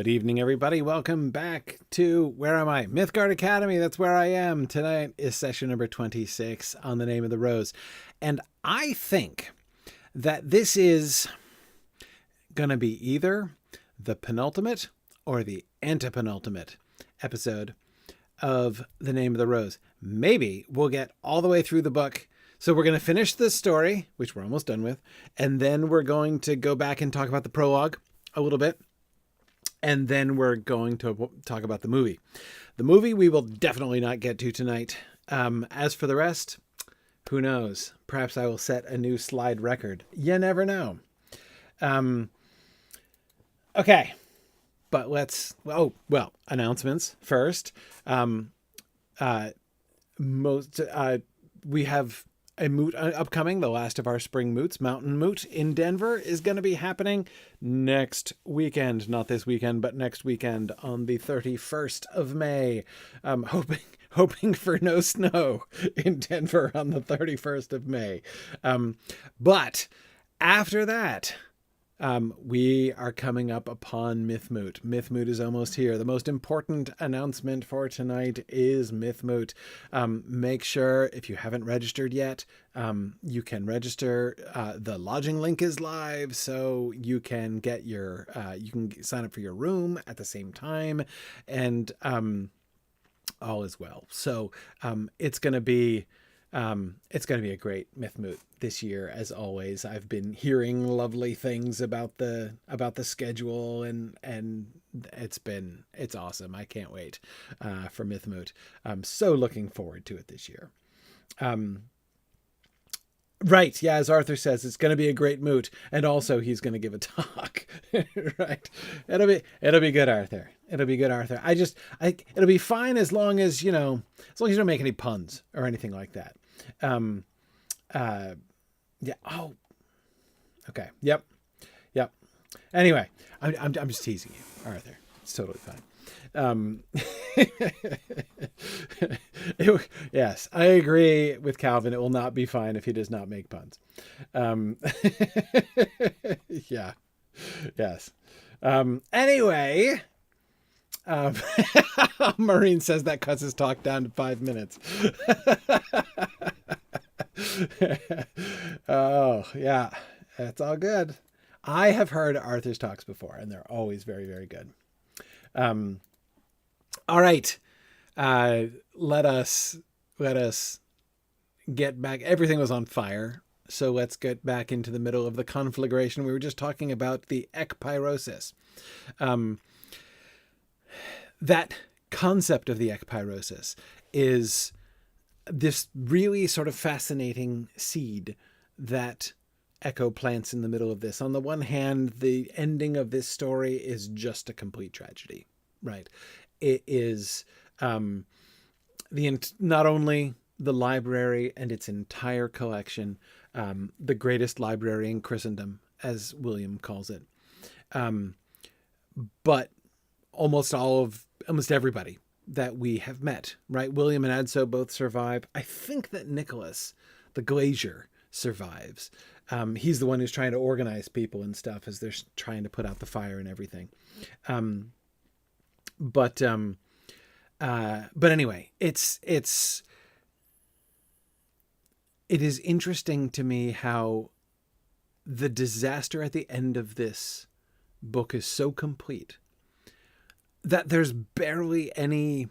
Good evening, everybody. Welcome back to, where am I? Mythgard Academy. That's where I am. Tonight is session number 26 on The Name of the Rose. And I think that this is going to be either the penultimate or the antepenultimate episode of The Name of the Rose. Maybe we'll get all the way through the book. So we're going to finish this story, which we're almost done with, and then we're going to go back and talk about the prologue a little bit. And then we're going to talk about the movie. The movie we will definitely not get to tonight. As for the rest, who knows? Perhaps I will set a new slide record. You never know. Okay. But let's... announcements first. We have a moot upcoming, the last of our spring moots. Mountain Moot in Denver is going to be happening next weekend. Not this weekend, but next weekend on the 31st of May. Hoping for no snow in Denver on the 31st of May. But after that, we are coming up upon Mythmoot. Mythmoot is almost here. The most important announcement for tonight is Mythmoot. Make sure, if you haven't registered yet, you can register. The lodging link is live, so you can get you can sign up for your room at the same time, and all is well. So it's going to be a great Mythmoot this year, as always. I've been hearing lovely things about the schedule, and it's awesome. I can't wait for Mythmoot. I'm so looking forward to it this year. Right. Yeah. As Arthur says, it's going to be a great moot. And also he's going to give a talk. Right. It'll be good, Arthur. It'll be good, Arthur. It'll be fine as long as you don't make any puns or anything like that. Yeah. Oh, okay. Yep. Anyway, I'm just teasing you, Arthur. It's totally fine. Yes, I agree with Calvin. It will not be fine if he does not make puns. Yeah. Yes. Anyway, Maureen says that cuts his talk down to 5 minutes. Oh, yeah. That's all good. I have heard Arthur's talks before, and they're always very, very good. All right. Let us get back. Everything was on fire. So let's get back into the middle of the conflagration. We were just talking about the ekpyrosis. That concept of the ekpyrosis is this really sort of fascinating seed that Echo plants in the middle of this. On the one hand, the ending of this story is just a complete tragedy, right? It is not only the library and its entire collection, the greatest library in Christendom, as William calls it, but almost everybody that we have met, right? William and Adso both survive. I think that Nicholas, the glazier, survives. He's the one who's trying to organize people and stuff as they're trying to put out the fire and everything. But anyway, it is interesting to me how the disaster at the end of this book is so complete that there's barely any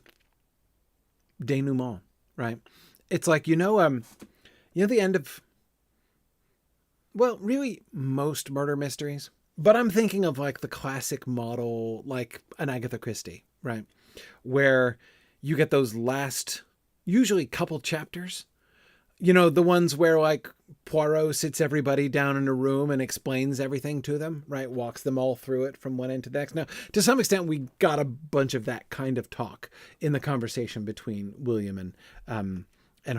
denouement, right? It's like, the end of, well, really most murder mysteries, but I'm thinking of like the classic model, like an Agatha Christie, right? Where you get those last, usually couple chapters, the ones where like Poirot sits everybody down in a room and explains everything to them, right? Walks them all through it from one end to the next. Now, to some extent, we got a bunch of that kind of talk in the conversation between William and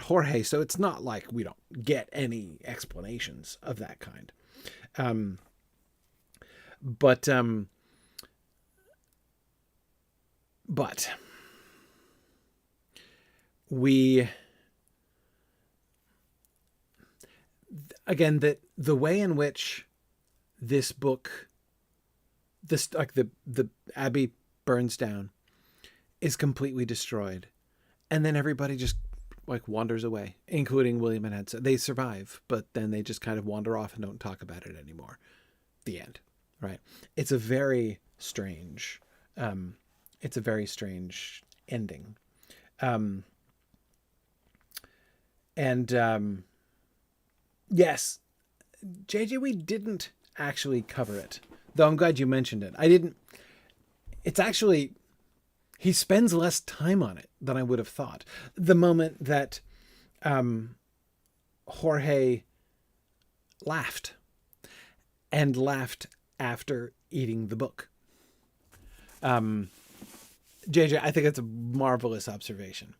Jorge. So it's not like we don't get any explanations of that kind. But we, again, the way in which this book this, like the abbey burns down, is completely destroyed, and then everybody just like wanders away, including William and Adso. They survive, but then they just kind of wander off and don't talk about it anymore. The end. Right? It's a very strange. It's a very strange ending. Yes, JJ, we didn't actually cover it, though I'm glad you mentioned it. I didn't. It's actually, he spends less time on it than I would have thought. The moment that Jorge laughed, and laughed after eating the book. JJ, I think it's a marvelous observation.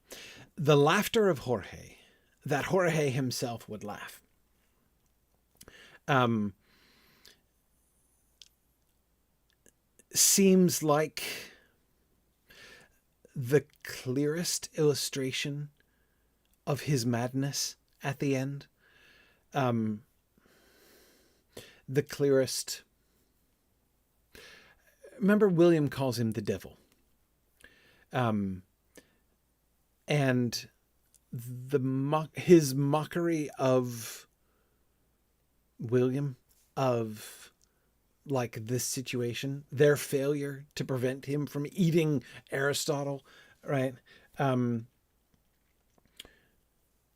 The laughter of Jorge, that Jorge himself would laugh, seems like the clearest illustration of his madness at the end. The clearest. Remember, William calls him the devil. And his mockery of William, of like this situation, their failure to prevent him from eating Aristotle, right? It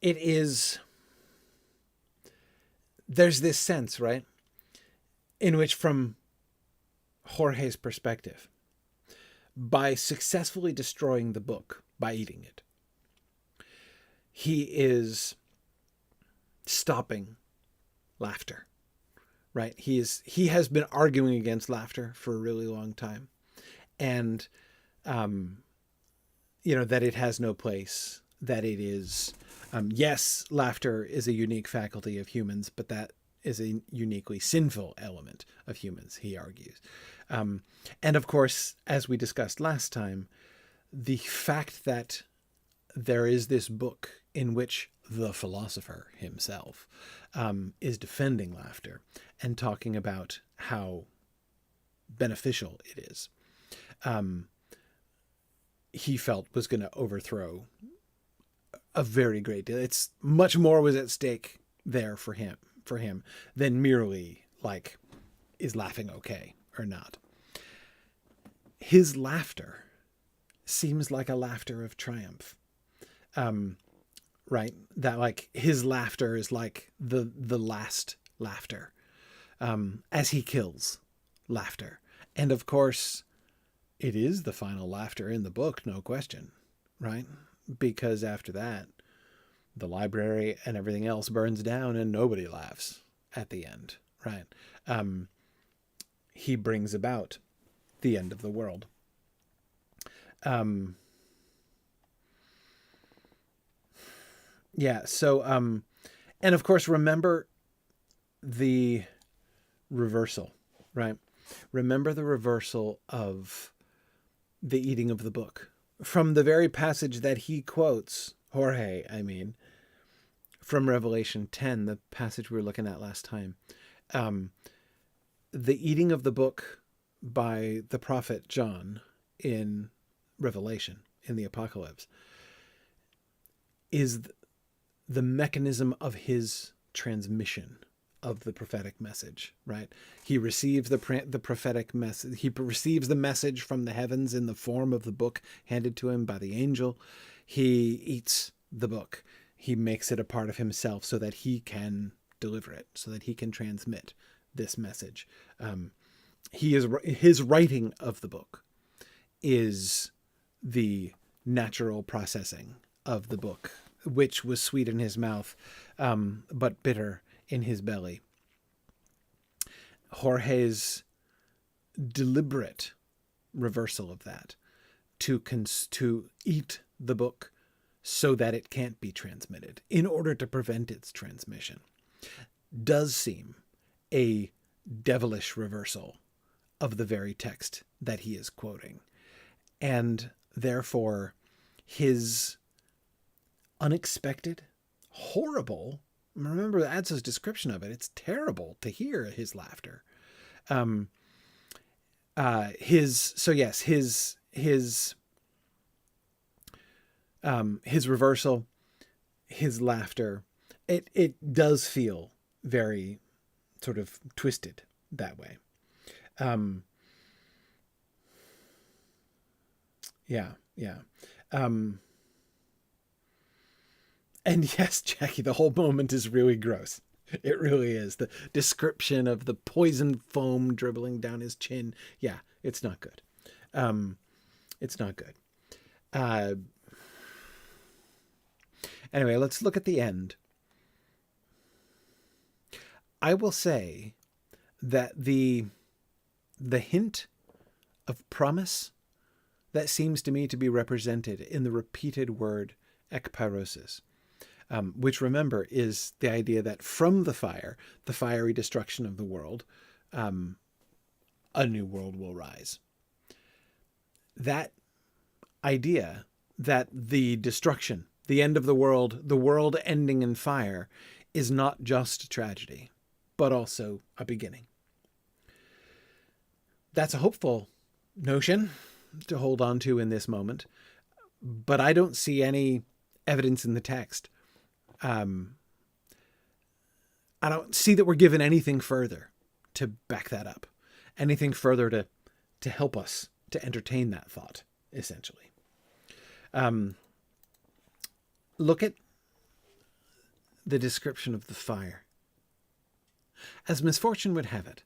is, there's this sense, right, in which, from Jorge's perspective, by successfully destroying the book, by eating it, he is stopping laughter, right? He has been arguing against laughter for a really long time, and that it has no place, that it is, yes, laughter is a unique faculty of humans, but that is a uniquely sinful element of humans, he argues. And of course, as we discussed last time, the fact that there is this book in which the philosopher himself is defending laughter and talking about how beneficial it is, he felt was going to overthrow a very great deal. It's much more was at stake there for him than merely like, is laughing okay or not. His laughter seems like a laughter of triumph. Right? That like his laughter is like the last laughter, as he kills laughter. And of course, it is the final laughter in the book, no question, right? Because after that, the library and everything else burns down and nobody laughs at the end, right? He brings about the end of the world. Yeah. So, and of course, remember the reversal, right? Remember the reversal of the eating of the book from the very passage that he quotes, Jorge, I mean, from Revelation 10, the passage we were looking at last time. The eating of the book by the prophet John in Revelation, in the Apocalypse, is the mechanism of his transmission of the prophetic message, right? He receives the prophetic message. He receives the message from the heavens in the form of the book handed to him by the angel. He eats the book. He makes it a part of himself so that he can deliver it, so that he can transmit this message. His writing of the book is the natural processing of the book, which was sweet in his mouth, but bitter in his belly. Jorge's deliberate reversal of that to eat the book so that it can't be transmitted in order to prevent its transmission does seem a devilish reversal of the very text that he is quoting. And therefore, his unexpected, horrible, remember Adso's description of it, it's terrible to hear his laughter. his reversal, his laughter, it does feel very sort of twisted that way. Yeah. And yes, Jackie, the whole moment is really gross. It really is. The description of the poison foam dribbling down his chin. Yeah, it's not good. It's not good. Anyway, let's look at the end. I will say that the hint of promise that seems to me to be represented in the repeated word ekpyrosis, which, remember, is the idea that from the fire, the fiery destruction of the world, a new world will rise. That idea that the destruction, the end of the world ending in fire, is not just tragedy, but also a beginning. That's a hopeful notion to hold on to in this moment, but I don't see any evidence in the text. I don't see that we're given anything further to back that up, anything further to help us to entertain that thought, essentially. Look at the description of the fire. As misfortune would have it,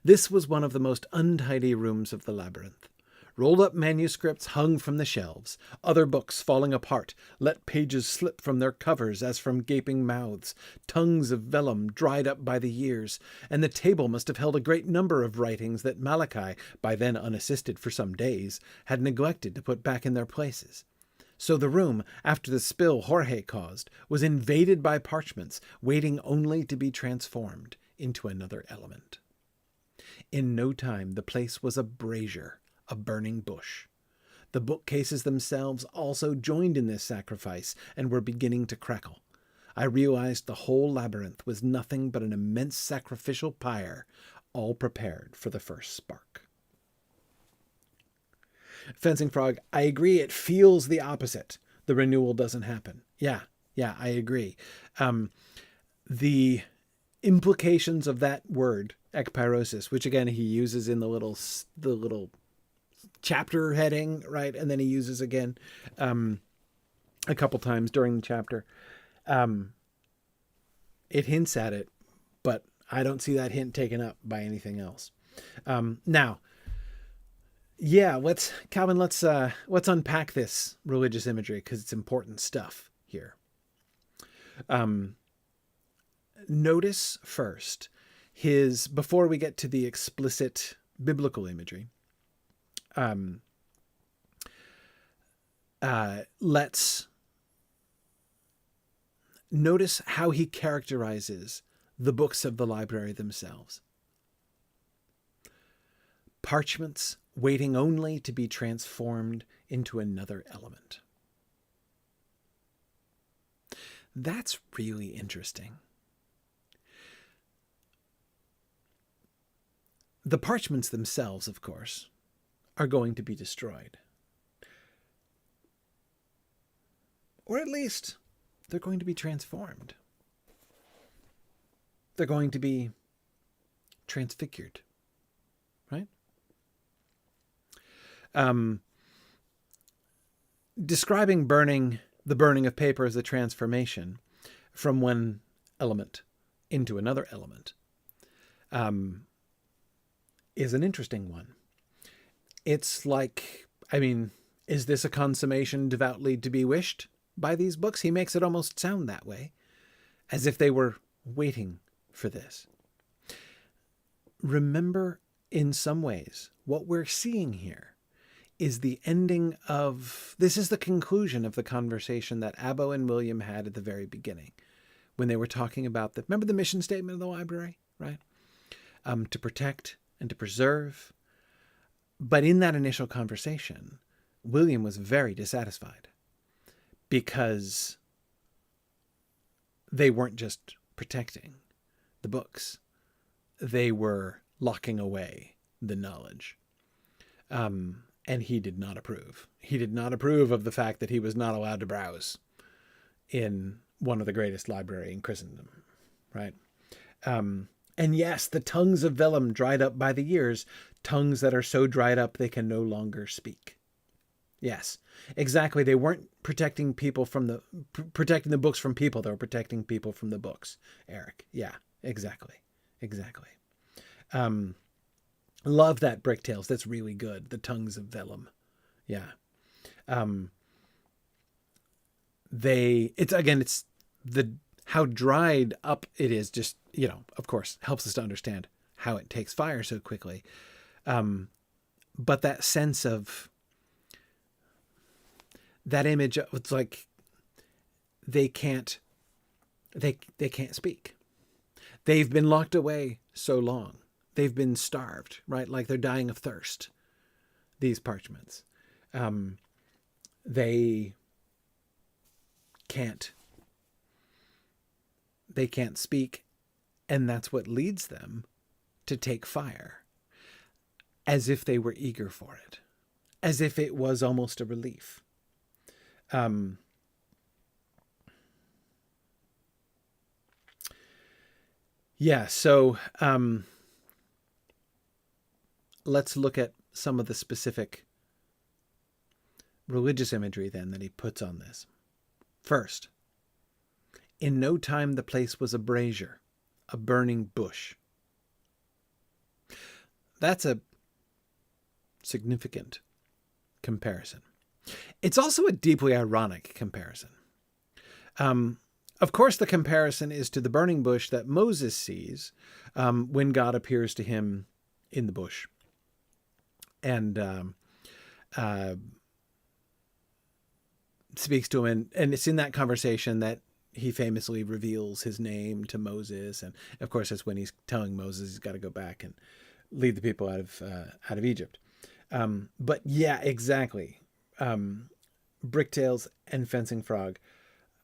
this was one of the most untidy rooms of the labyrinth. Rolled up manuscripts hung from the shelves, other books falling apart, let pages slip from their covers as from gaping mouths, tongues of vellum dried up by the years, and the table must have held a great number of writings that Malachi, by then unassisted for some days, had neglected to put back in their places. So the room, after the spill Jorge caused, was invaded by parchments, waiting only to be transformed into another element. In no time the place was a brazier, a burning bush. The bookcases themselves also joined in this sacrifice and were beginning to crackle. I realized the whole labyrinth was nothing but an immense sacrificial pyre, all prepared for the first spark. Fencing Frog, I agree. It feels the opposite. The renewal doesn't happen. Yeah, I agree. The implications of that word, ekpyrosis, which again he uses in the little chapter heading, right? And then he uses again a couple times during the chapter. It hints at it, but I don't see that hint taken up by anything else. Now, yeah, let's unpack this religious imagery because it's important stuff here. Notice first before we get to the explicit biblical imagery, let's notice how he characterizes the books of the library themselves. Parchments waiting only to be transformed into another element. That's really interesting. The parchments themselves, of course, are going to be destroyed. Or at least they're going to be transformed. They're going to be transfigured, right? Describing the burning of paper as a transformation from one element into another element is an interesting one. It's like, is this a consummation devoutly to be wished by these books? He makes it almost sound that way, as if they were waiting for this. Remember, in some ways, what we're seeing here is the ending of, this is the conclusion of the conversation that Abbo and William had at the very beginning, when they were talking about remember the mission statement of the library, right? To protect and to preserve. But in that initial conversation, William was very dissatisfied because they weren't just protecting the books. They were locking away the knowledge. And he did not approve. He did not approve of the fact that he was not allowed to browse in one of the greatest libraries in Christendom, right? And yes, the tongues of vellum dried up by the years, tongues that are so dried up they can no longer speak. Yes, exactly. They weren't protecting people from protecting the books from people. They were protecting people from the books, Eric. Yeah, exactly. Exactly. Love that, Bricktails. That's really good. The tongues of vellum. Yeah. It's how dried up it is, just, of course, helps us to understand how it takes fire so quickly. But that sense of that image, it's like they can't speak. They've been locked away so long. They've been starved, right? Like they're dying of thirst, these parchments. They can't speak, and that's what leads them to take fire, as if they were eager for it, as if it was almost a relief. So let's look at some of the specific religious imagery then that he puts on this. First, in no time the place was a brazier, a burning bush. That's a significant comparison. It's also a deeply ironic comparison. Of course, the comparison is to the burning bush that Moses sees when God appears to him in the bush. And speaks to him. And it's in that conversation that he famously reveals his name to Moses. And of course, that's when he's telling Moses he's got to go back and lead the people out of Egypt. But yeah, exactly. Bricktails and Fencing Frog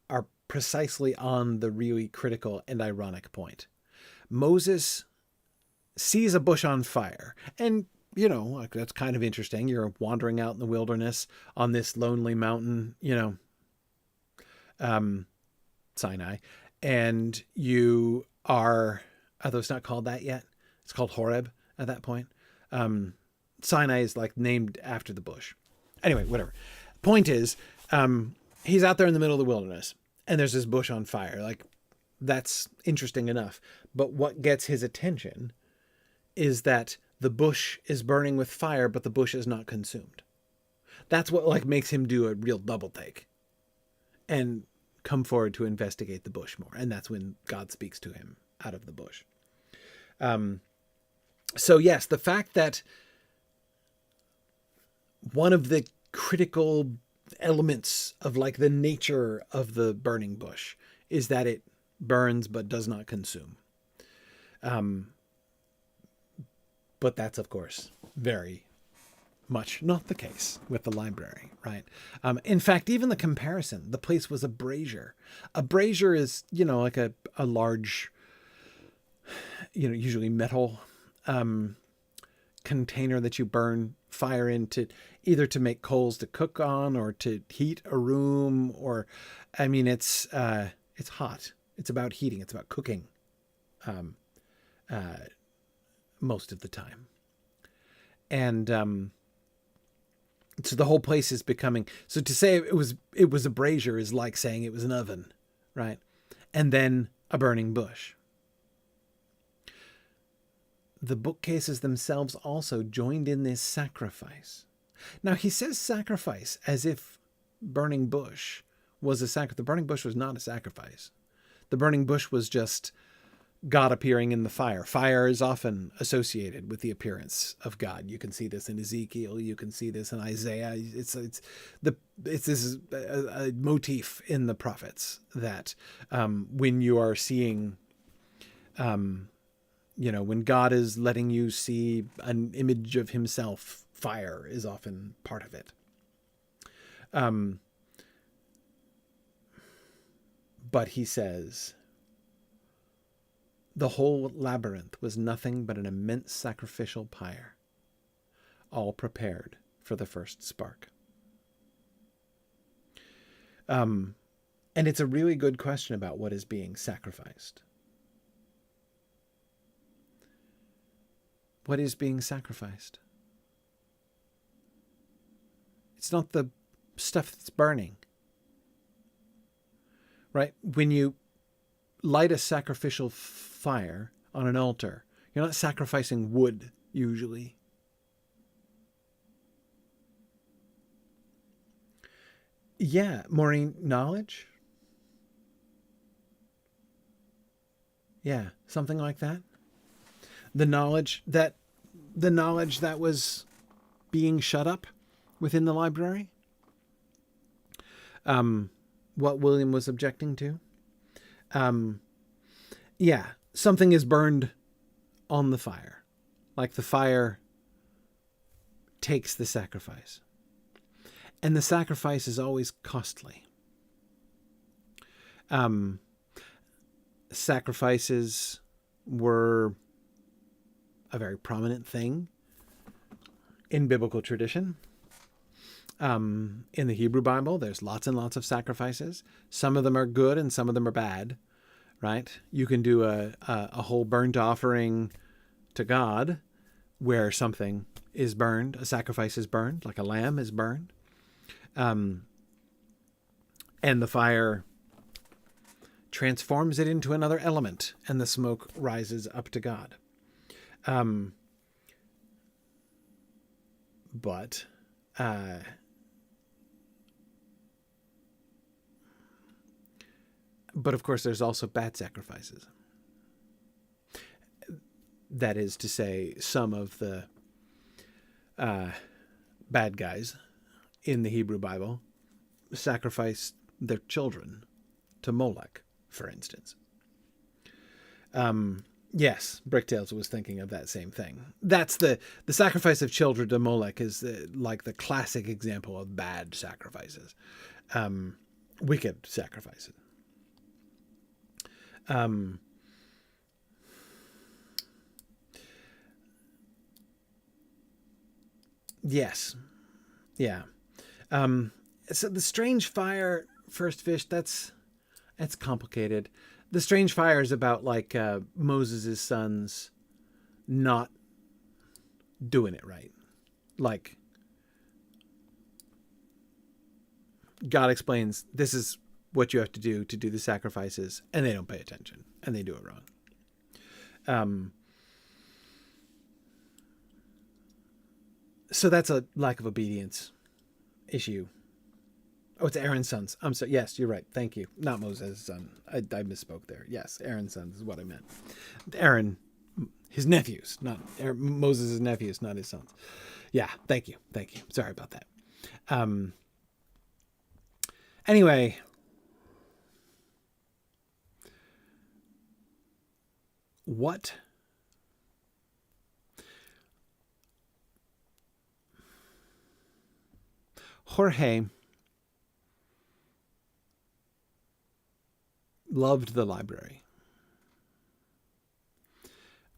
are precisely on the really critical and ironic point. Moses sees a bush on fire, and like that's kind of interesting. You're wandering out in the wilderness on this lonely mountain, Sinai, and you are, although it's not called that yet, it's called Horeb at that point. Sinai is like named after the bush. Anyway, whatever. Point is, he's out there in the middle of the wilderness, and there's this bush on fire. Like, that's interesting enough. But what gets his attention is that the bush is burning with fire, but the bush is not consumed. That's what makes him do a real double take and come forward to investigate the bush more. And that's when God speaks to him out of the bush. So yes, the fact that one of the critical elements of the nature of the burning bush is that it burns but does not consume. But that's, of course, very much not the case with the library, right? In fact, even the comparison, the place was a brazier. A brazier is, like a large, usually metal container that you burn fire into, either to make coals to cook on or to heat a room, or, it's hot. It's about heating. It's about cooking. Most of the time. And so the whole place is becoming, so to say it was a brazier is like saying it was an oven, right? And then a burning bush. The bookcases themselves also joined in this sacrifice. Now he says sacrifice as if burning bush was a sacrifice. The burning bush was not a sacrifice. The burning bush was just God appearing in the fire. Fire is often associated with the appearance of God. You can see this in Ezekiel. You can see this in Isaiah. It's this a motif in the prophets that when you are seeing, when God is letting you see an image of himself, fire is often part of it. But he says, the whole labyrinth was nothing but an immense sacrificial pyre, all prepared for the first spark. And it's a really good question about what is being sacrificed. What is being sacrificed? It's not the stuff that's burning. Right? When you light a sacrificial fire on an altar, you're not sacrificing wood, usually. Yeah, Maureen, knowledge? Yeah, something like that. The knowledge that was being shut up within the library. What William was objecting to. Yeah, something is burned on the fire. Like the fire takes the sacrifice. And the sacrifice is always costly. Sacrifices were a very prominent thing in biblical tradition. In the Hebrew Bible, there's lots and lots of sacrifices. Some of them are good and some of them are bad, right? You can do a whole burnt offering to God where something is burned, a sacrifice is burned, like a lamb is burned. And the fire transforms it into another element and the smoke rises up to God. But of course, there's also bad sacrifices. That is to say, some of the bad guys in the Hebrew Bible sacrifice their children to Molech, for instance. Yes, Bricktails was thinking of that same thing. That's the sacrifice of children to Molech is like the classic example of bad sacrifices, wicked sacrifices. Yes, yeah. So the strange fire, first fish, that's complicated. The strange fire is about like Moses' sons not doing it right. Like God explains, this is what you have to do the sacrifices, and they don't pay attention and they do it wrong. So that's a lack of obedience issue. Oh, it's Aaron's sons. I'm sorry. Yes, you're right. Thank you. Not Moses' son. I misspoke there. Yes, Aaron's sons is what I meant. Aaron, his nephews, not Moses' nephews, not his sons. Yeah, thank you. Thank you. Sorry about that. Anyway. What? Jorge loved the library.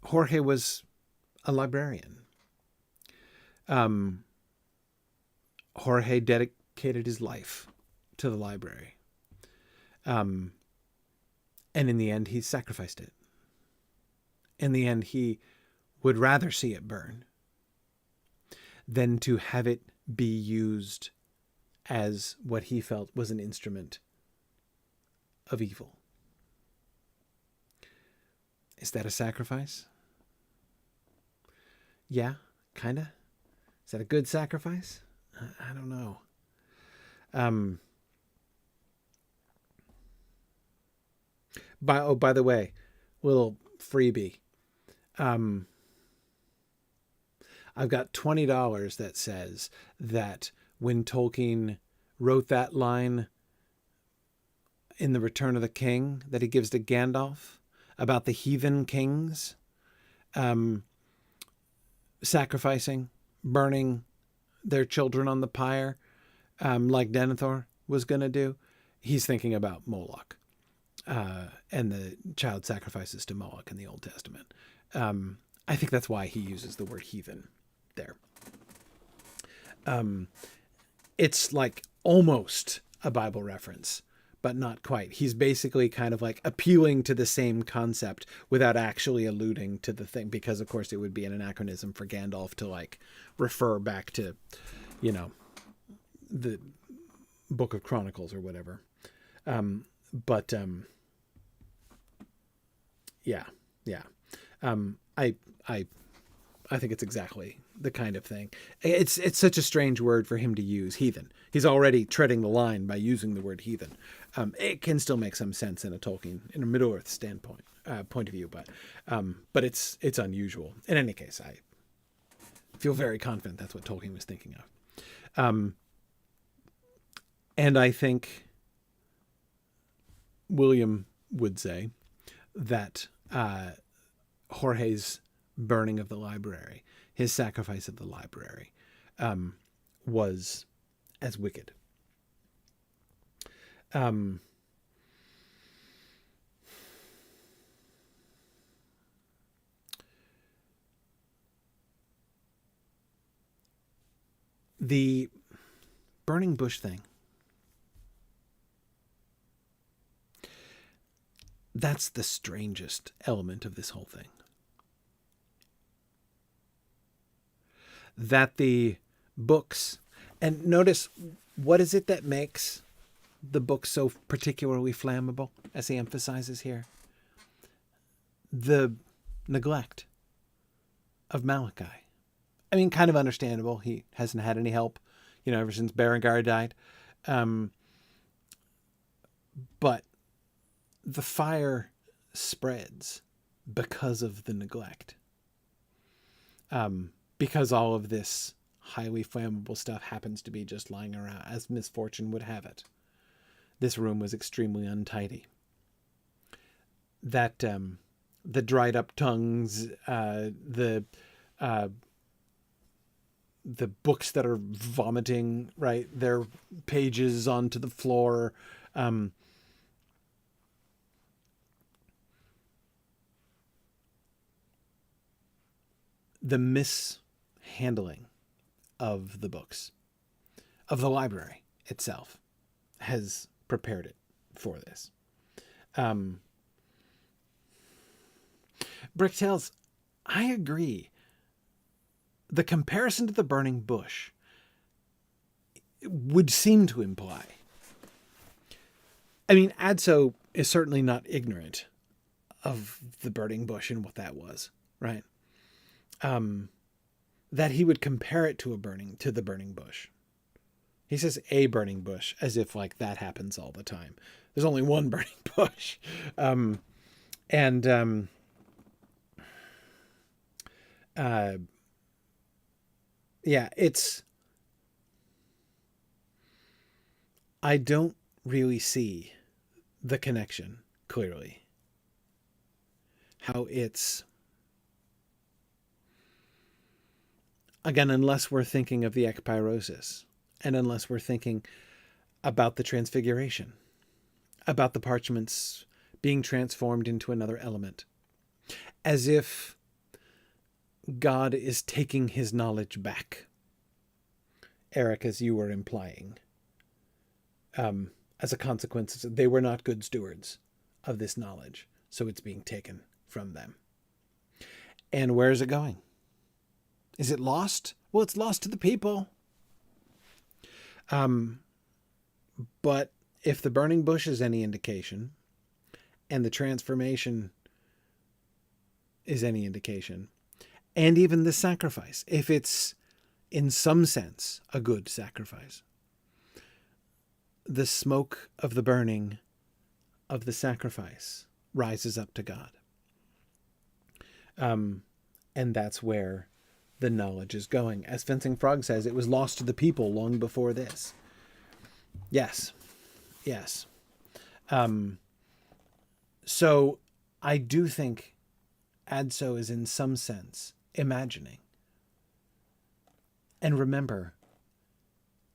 Jorge was a librarian. Jorge dedicated his life to the library. And in the end, he sacrificed it. In the end, he would rather see it burn than to have it be used as what he felt was an instrument of evil. Is that a sacrifice? Yeah, kind of. Is that a good sacrifice? I don't know. By the way, little freebie. I've got $20 that says that when Tolkien wrote that line in The Return of the King that he gives to Gandalf about the heathen kings sacrificing, burning their children on the pyre, like Denethor was going to do, he's thinking about Moloch and the child sacrifices to Moloch in the Old Testament. I think that's why he uses the word heathen there. It's like almost a Bible reference, but not quite. He's basically kind of like appealing to the same concept without actually alluding to the thing, because of course it would be an anachronism for Gandalf to like refer back to, you know, the Book of Chronicles or whatever. But yeah, yeah. I think it's exactly the kind of thing. It's such a strange word for him to use, heathen. He's already treading the line by using the word heathen. It can still make some sense in a Tolkien, in a Middle Earth standpoint, point of view, but it's unusual. In any case, I feel very confident that's what Tolkien was thinking of. And I think William would say that Jorge's burning of the library, his sacrifice of the library, was as wicked. The burning bush thing, that's the strangest element of this whole thing. That the books, and notice, what is it that makes the book so particularly flammable, as he emphasizes here? The neglect of Malachi. I mean, kind of understandable. He hasn't had any help, ever since Berengar died. But the fire spreads because of the neglect. Because all of this highly flammable stuff happens to be just lying around, as misfortune would have it. This room was extremely untidy. That the dried up tongues, the books that are vomiting, right, their pages onto the floor. The mishandling of the books, of the library itself, has prepared it for this. Bricktails, I agree. The comparison to the burning bush would seem to imply, I mean, Adso is certainly not ignorant of the burning bush and what that was, right? That he would compare it to the burning bush. He says a burning bush as if like that happens all the time. There's only one burning bush. Yeah, I don't really see the connection clearly. How it's, again, unless we're thinking of the ekpyrosis, and unless we're thinking about the transfiguration, about the parchments being transformed into another element, as if God is taking his knowledge back, Eric, as you were implying, as a consequence. They were not good stewards of this knowledge, so it's being taken from them. And where is it going? Is it lost? Well, it's lost to the people. But if the burning bush is any indication, and the transformation is any indication, and even the sacrifice, if it's in some sense a good sacrifice, the smoke of the burning of the sacrifice rises up to God. And that's where the knowledge is going. As Fencing Frog says, it was lost to the people long before this. Yes. So I do think Adso is in some sense imagining. And remember,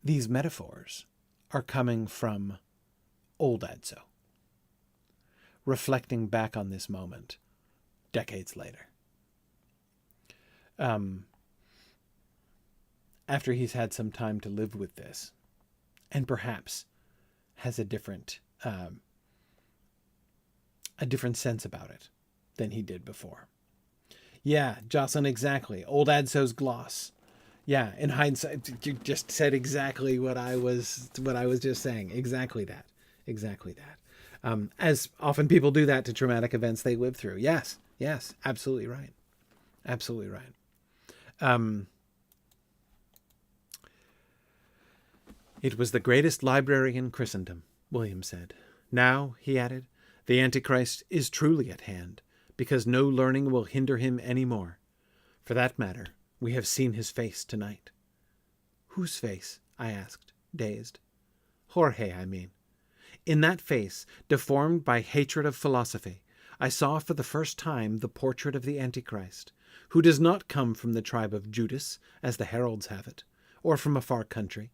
these metaphors are coming from old Adso, reflecting back on this moment decades later. after he's had some time to live with this, and perhaps has a different sense about it than he did before. Yeah, Jocelyn, exactly. Old Adso's gloss. Yeah, in hindsight, you just said exactly what I was just saying. Exactly that. Exactly that. As often people do that to traumatic events they live through. Yes, absolutely right. Absolutely right. It was the greatest library in Christendom, William said. Now, he added, the Antichrist is truly at hand, because no learning will hinder him any more. For that matter, we have seen his face tonight. Whose face? I asked, dazed. Jorge, I mean. In that face, deformed by hatred of philosophy, I saw for the first time the portrait of the Antichrist, who does not come from the tribe of Judas, as the heralds have it, or from a far country.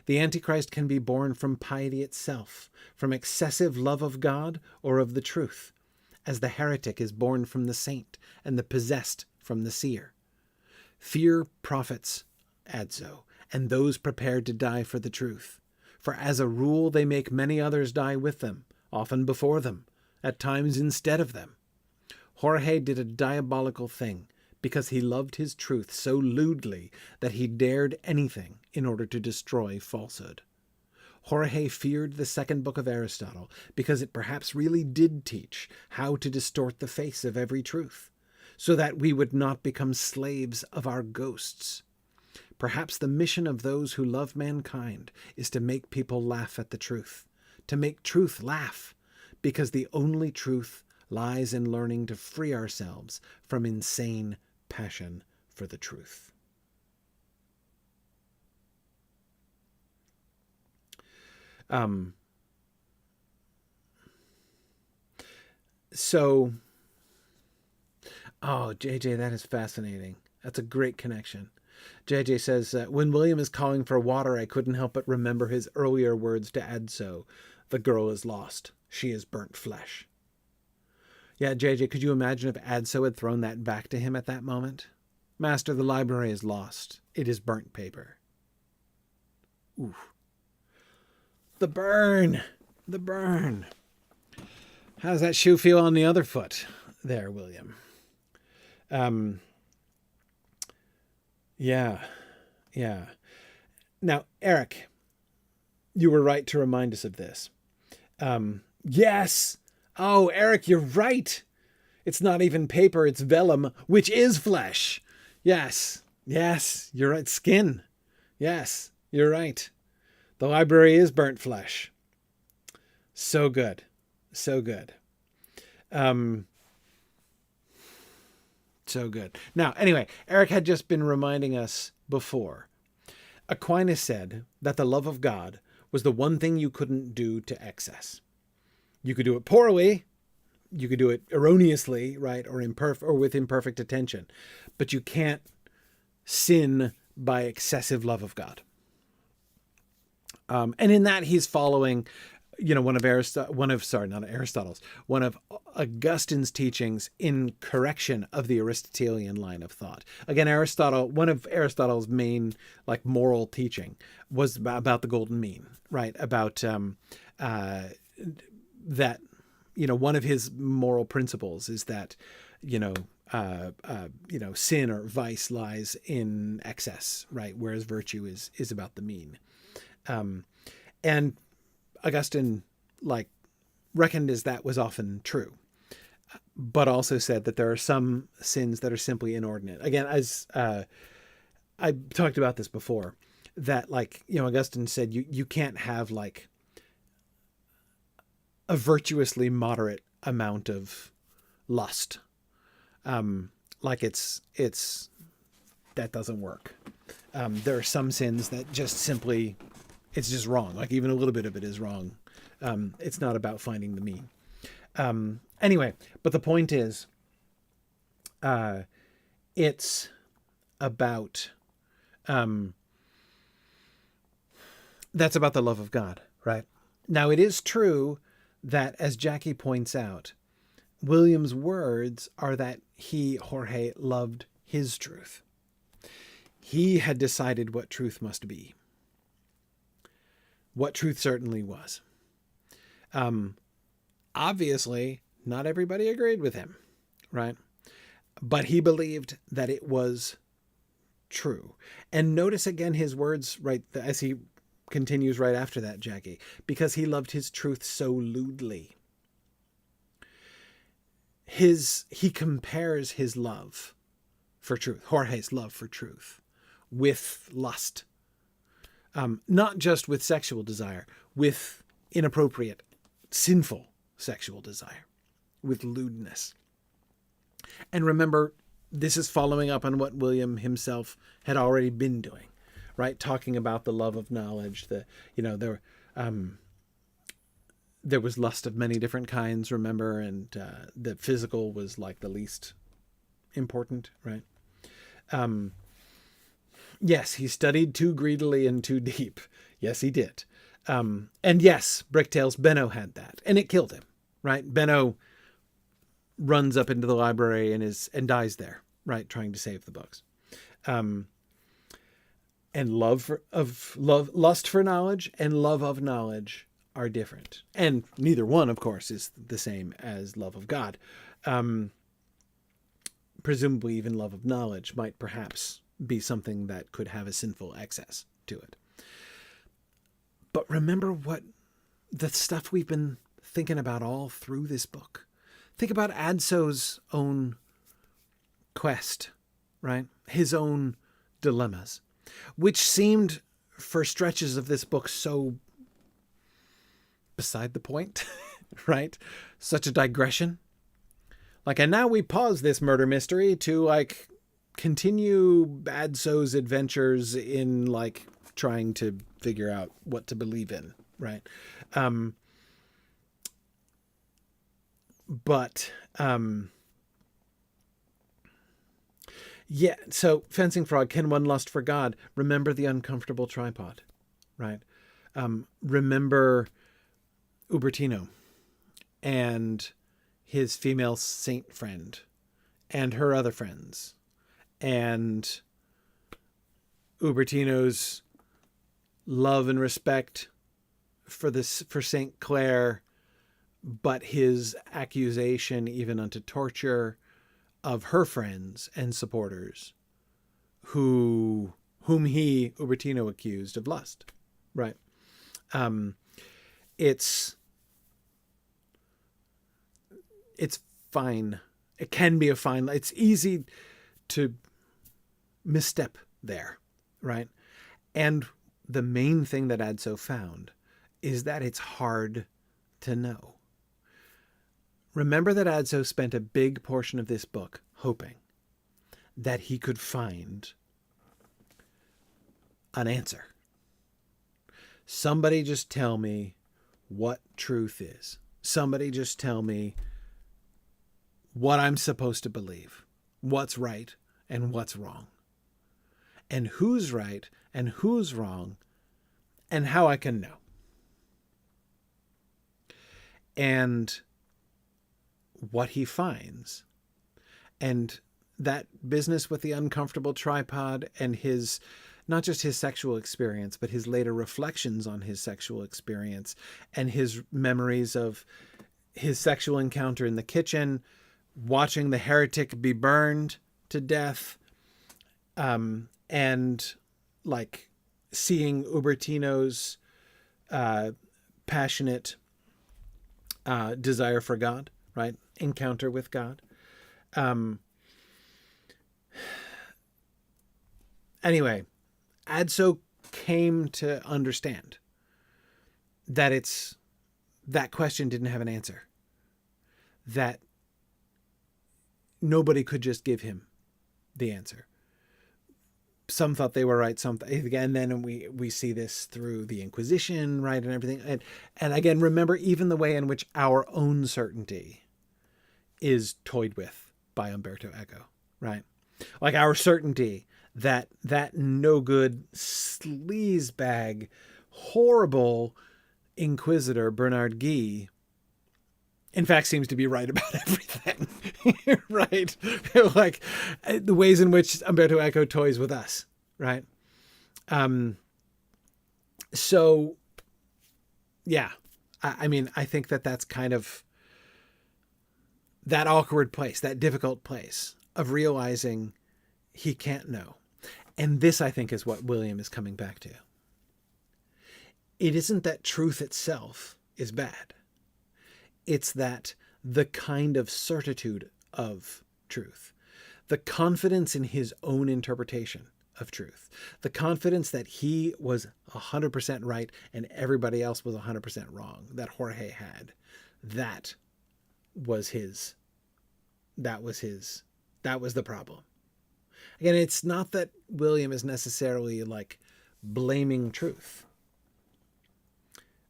The Antichrist can be born from piety itself, from excessive love of God or of the truth, as the heretic is born from the saint and the possessed from the seer. Fear prophets, Adso, and those prepared to die for the truth. For as a rule they make many others die with them, often before them, at times instead of them. Jorge did a diabolical thing, because he loved his truth so lewdly that he dared anything in order to destroy falsehood. Jorge feared the second book of Aristotle, because it perhaps really did teach how to distort the face of every truth, so that we would not become slaves of our ghosts. Perhaps the mission of those who love mankind is to make people laugh at the truth, to make truth laugh, because the only truth lies in learning to free ourselves from insane passion for the truth. JJ, that is fascinating. That's a great connection. JJ says, when William is calling for water, I couldn't help but remember his earlier words to Adso. The girl is lost. She is burnt flesh. Yeah, JJ, could you imagine if Adso had thrown that back to him at that moment? Master, the library is lost. It is burnt paper. Oof. The burn. The burn. How does that shoe feel on the other foot there, William? Yeah. Now, Eric, you were right to remind us of this. Yes. Oh, Eric, you're right. It's not even paper, it's vellum, which is flesh. Yes, you're right. Skin. Yes, you're right. The library is burnt flesh. So good. So good. So good. Now, anyway, Eric had just been reminding us before. Aquinas said that the love of God was the one thing you couldn't do to excess. You could do it poorly, you could do it erroneously, right, or with imperfect attention, but you can't sin by excessive love of God. And in that, he's following, one of Augustine's teachings in correction of the Aristotelian line of thought. Again, one of Aristotle's main moral teaching was about the golden mean, right? About that, one of his moral principles is that, sin or vice lies in excess, right? Whereas virtue is about the mean. And Augustine, reckoned as that was often true, but also said that there are some sins that are simply inordinate. Again, as I talked about this before, that Augustine said you can't have a virtuously moderate amount of lust. It's that doesn't work. There are some sins that just simply, it's just wrong. Even a little bit of it is wrong. It's not about finding the mean. Anyway, but the point is, it's about, that's about the love of God, right? Now, it is true that, as Jackie points out, William's words are that Jorge, loved his truth. He had decided what truth must be. What truth certainly was. Obviously, not everybody agreed with him, right? But he believed that it was true. And notice again his words right as he continues right after that, Jackie, because he loved his truth so lewdly. He compares his love for truth, Jorge's love for truth, with lust. Not just with sexual desire, with inappropriate, sinful sexual desire, with lewdness. And remember, this is following up on what William himself had already been doing, right? Talking about the love of knowledge, there was lust of many different kinds, remember, and the physical was like the least important, right? Yes, he studied too greedily and too deep. Yes, he did. And yes, Bricktails, Benno had that, and it killed him, right? Benno runs up into the library and dies there, right, trying to save the books. And lust for knowledge and love of knowledge are different. And neither one, of course, is the same as love of God. Presumably even love of knowledge might perhaps be something that could have a sinful excess to it. But remember what the stuff we've been thinking about all through this book. Think about Adso's own quest, right? His own dilemmas, which seemed for stretches of this book so beside the point, right? Such a digression. And now we pause this murder mystery to continue Adso's adventures in trying to figure out what to believe in, right? Yeah, so Fencing Frog, can one lust for God? Remember the uncomfortable tripod, right? Remember Ubertino and his female saint friend and her other friends and Ubertino's love and respect for Saint Clare, but his accusation even unto torture of her friends and supporters whom he, Ubertino, accused of lust, right? It's fine. It can be a fine. It's easy to misstep there, right? And the main thing that Adso found is that it's hard to know. Remember that Adso spent a big portion of this book hoping that he could find an answer. Somebody just tell me what truth is. Somebody just tell me what I'm supposed to believe, what's right and what's wrong, and who's right and who's wrong, and how I can know. And what he finds, and that business with the uncomfortable tripod and his, not just his sexual experience, but his later reflections on his sexual experience and his memories of his sexual encounter in the kitchen, watching the heretic be burned to death, and seeing Ubertino's passionate desire for God, right? Encounter with God. Anyway, Adso came to understand that that question didn't have an answer. That nobody could just give him the answer. Some thought they were right. Some, again, then we see this through the Inquisition, right, and everything. And again, remember even the way in which our own certainty is toyed with by Umberto Eco, right? Our certainty that no good sleazebag, horrible Inquisitor Bernard Guy, in fact, seems to be right about everything, right? The ways in which Umberto Eco toys with us, right? So, yeah, I mean, I think that that's kind of that awkward place, that difficult place of realizing he can't know. And this, I think, is what William is coming back to. It isn't that truth itself is bad. It's that the kind of certitude of truth, the confidence in his own interpretation of truth, the confidence that he was 100% right and everybody else was 100% wrong, that Jorge had, that was the problem. Again, it's not that William is necessarily like blaming truth.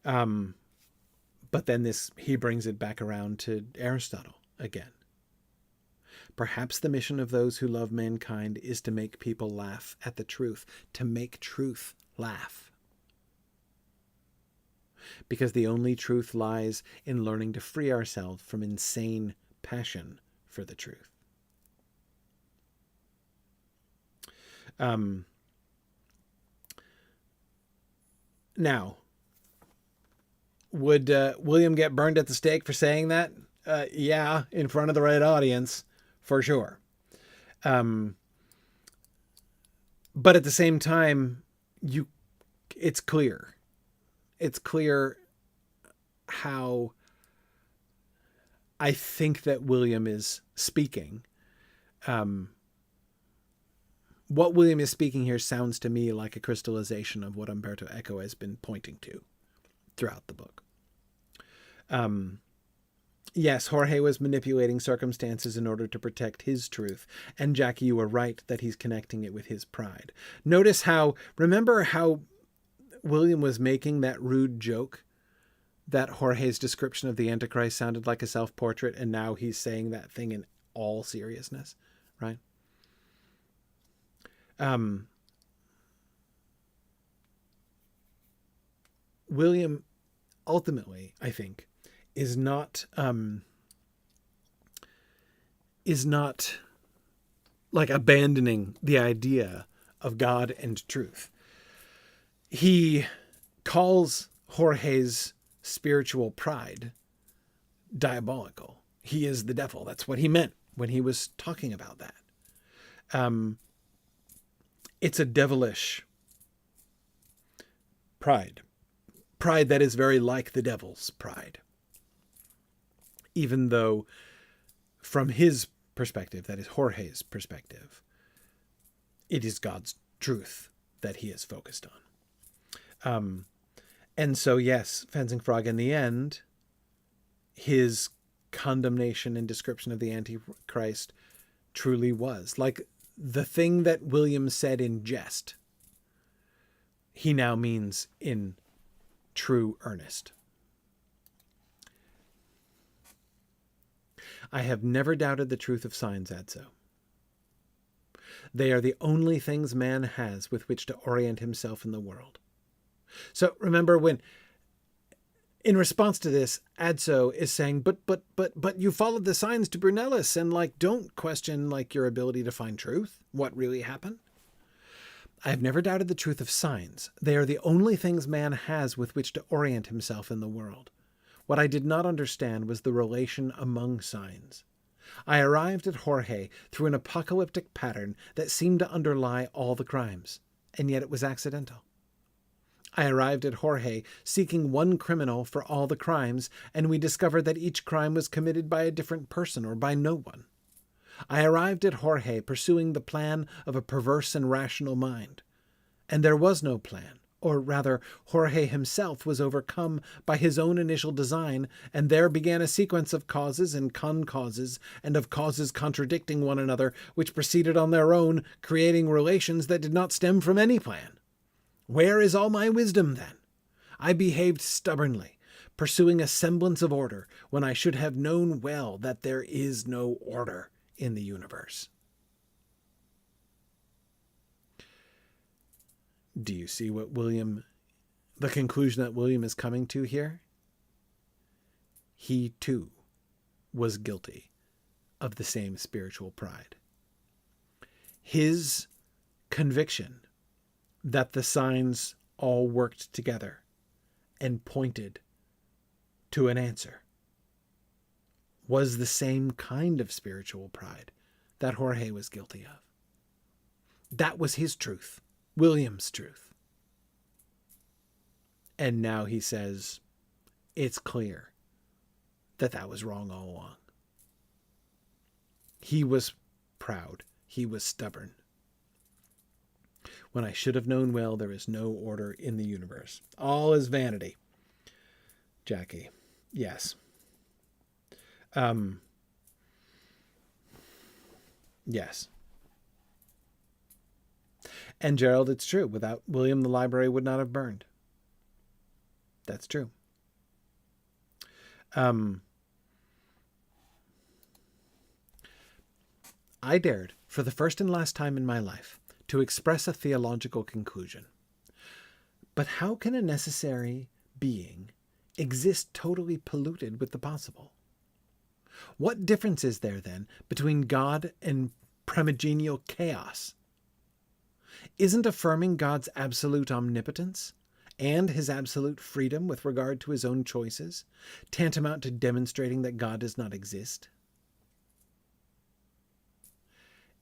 But then he brings it back around to Aristotle again. Perhaps the mission of those who love mankind is to make people laugh at the truth, to make truth laugh. Because the only truth lies in learning to free ourselves from insane passion for the truth. Now, would William get burned at the stake for saying that? Yeah, in front of the right audience, for sure. But at the same time, it's clear. It's clear how I think that William is speaking. What William is speaking here sounds to me like a crystallization of what Umberto Eco has been pointing to throughout the book. Yes, Jorge was manipulating circumstances in order to protect his truth. And Jackie, you were right that he's connecting it with his pride. Remember how William was making that rude joke that Jorge's description of the Antichrist sounded like a self-portrait, and now he's saying that thing in all seriousness, right? William ultimately, I think, is not like abandoning the idea of God and truth. He calls Jorge's spiritual pride diabolical. He is the devil. That's what he meant when he was talking about that. It's a devilish pride that is very like the devil's pride. Even though from his perspective, that is Jorge's perspective, it is God's truth that he is focused on. And so, yes, Fencing Frog, in the end, his condemnation and description of the Antichrist truly was like the thing that William said in jest, he now means in true earnest. I have never doubted the truth of signs, Adso. They are the only things man has with which to orient himself in the world. So remember when, in response to this, Adso is saying, but you followed the signs to Brunellus, and don't question your ability to find truth. What really happened? I have never doubted the truth of signs. They are the only things man has with which to orient himself in the world. What I did not understand was the relation among signs. I arrived at Jorge through an apocalyptic pattern that seemed to underlie all the crimes, and yet it was accidental. I arrived at Jorge seeking one criminal for all the crimes, and we discovered that each crime was committed by a different person or by no one. I arrived at Jorge pursuing the plan of a perverse and rational mind, and there was no plan. Or rather, Jorge himself was overcome by his own initial design, and there began a sequence of causes and concauses, and of causes contradicting one another, which proceeded on their own, creating relations that did not stem from any plan. Where is all my wisdom, then? I behaved stubbornly, pursuing a semblance of order, when I should have known well that there is no order in the universe. Do you see what the conclusion that William is coming to here? He too was guilty of the same spiritual pride. His conviction that the signs all worked together and pointed to an answer was the same kind of spiritual pride that Jorge was guilty of. That was his truth, William's truth. And now he says it's clear that that was wrong all along. He was proud. He was stubborn. When I should have known well, there is no order in the universe. All is vanity. Jackie. Yes. Yes. And Gerald, it's true. Without William, the library would not have burned. That's true. I dared, for the first and last time in my life, to express a theological conclusion. But how can a necessary being exist totally polluted with the possible? What difference is there, then, between God and primogenial chaos? Isn't affirming God's absolute omnipotence and his absolute freedom with regard to his own choices tantamount to demonstrating that God does not exist?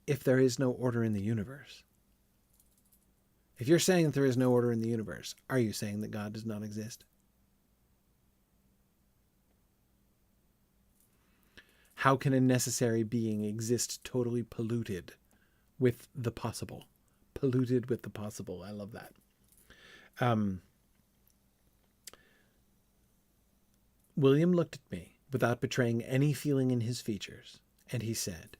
If there is no order in the universe, if you're saying that there is no order in the universe, are you saying that God does not exist? How can a necessary being exist totally polluted with the possible? Polluted with the possible. I love that. William looked at me without betraying any feeling in his features, and he said,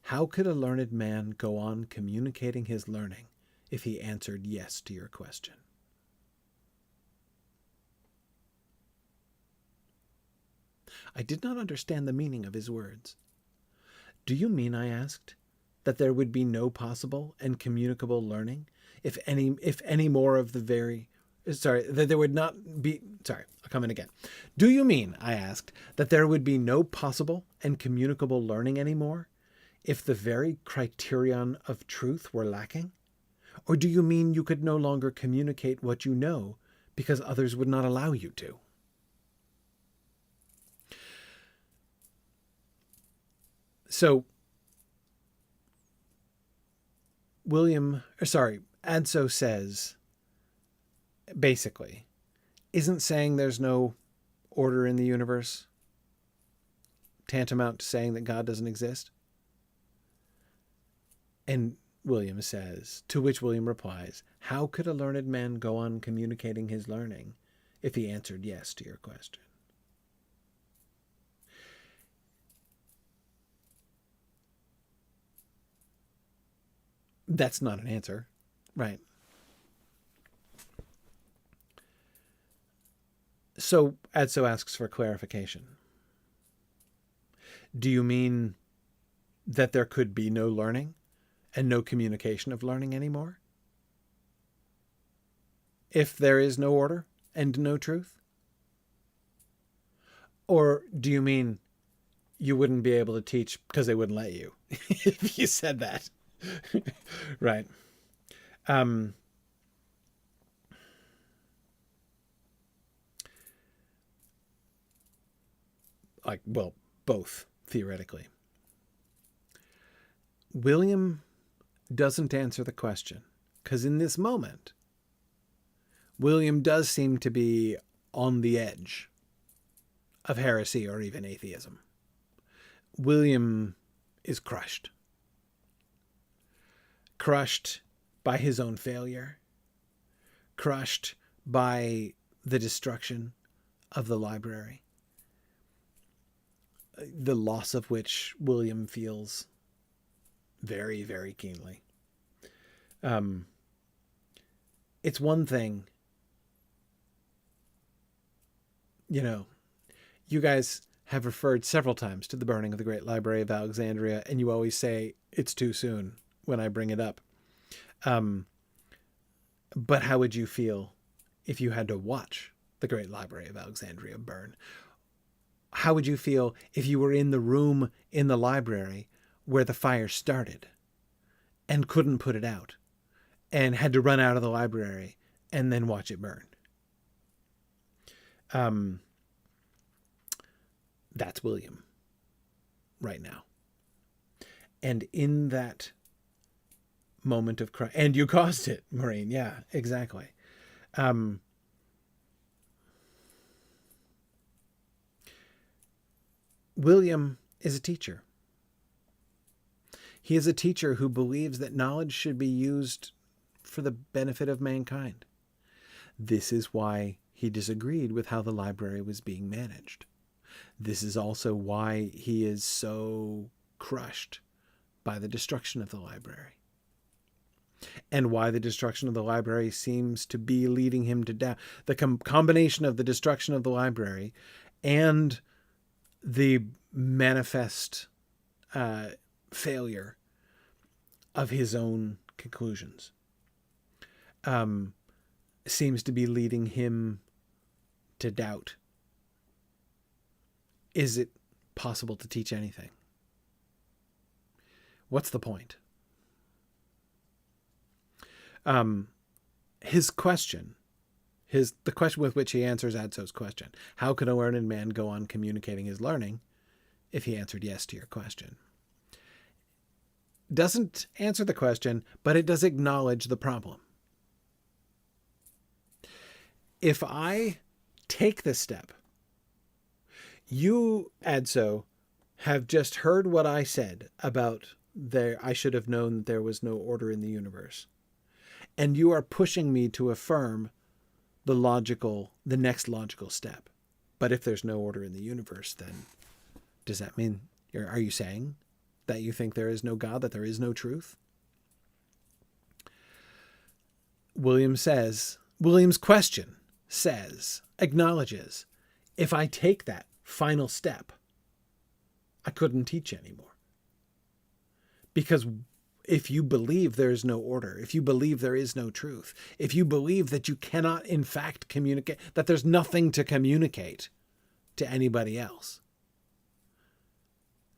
"How could a learned man go on communicating his learning if he answered yes to your question?" I did not understand the meaning of his words. "Do you mean," I asked, "that there would be no possible and communicable learning if any more of the very... that there would not be... I'll come in again. Do you mean," I asked, "that there would be no possible and communicable learning anymore if the very criterion of truth were lacking? Or do you mean you could no longer communicate what you know because others would not allow you to?" So, Adso says, basically, isn't saying there's no order in the universe tantamount to saying that God doesn't exist? And William says, to which William replies, "How could a learned man go on communicating his learning if he answered yes to your question?" That's not an answer, right? So Adso asks for clarification. Do you mean that there could be no learning and no communication of learning anymore if there is no order and no truth? Or do you mean you wouldn't be able to teach because they wouldn't let you if you said that? Right. Both, theoretically. William doesn't answer the question because in this moment, William does seem to be on the edge of heresy or even atheism. William is crushed. Crushed by his own failure. Crushed by the destruction of the library. The loss of which William feels very, very keenly. It's one thing, you guys have referred several times to the burning of the Great Library of Alexandria, and you always say it's too soon when I bring it up. But how would you feel if you had to watch the Great Library of Alexandria burn? How would you feel if you were in the room in the library where the fire started and couldn't put it out and had to run out of the library and then watch it burn. That's William right now. And in that moment of cry, and you caused it, Maureen. Yeah, exactly. William is a teacher. He is a teacher who believes that knowledge should be used for the benefit of mankind. This is why he disagreed with how the library was being managed. This is also why he is so crushed by the destruction of the library. And why the destruction of the library seems to be leading him to doubt. The combination of the destruction of the library and the manifest failure of his own conclusions seems to be leading him to doubt. Is it possible to teach anything? What's the point? His question, the question with which he answers Adso's question, how can a learned man go on communicating his learning if he answered yes to your question? Doesn't answer the question, but it does acknowledge the problem. If I take this step, you, Adso, have just heard what I said about I should have known that there was no order in the universe. And you are pushing me to affirm the next logical step. But if there's no order in the universe, then does that mean, are you saying that you think there is no God, that there is no truth? William's question acknowledges, if I take that final step, I couldn't teach anymore. Because if you believe there is no order, if you believe there is no truth, if you believe that you cannot in fact communicate, that there's nothing to communicate to anybody else,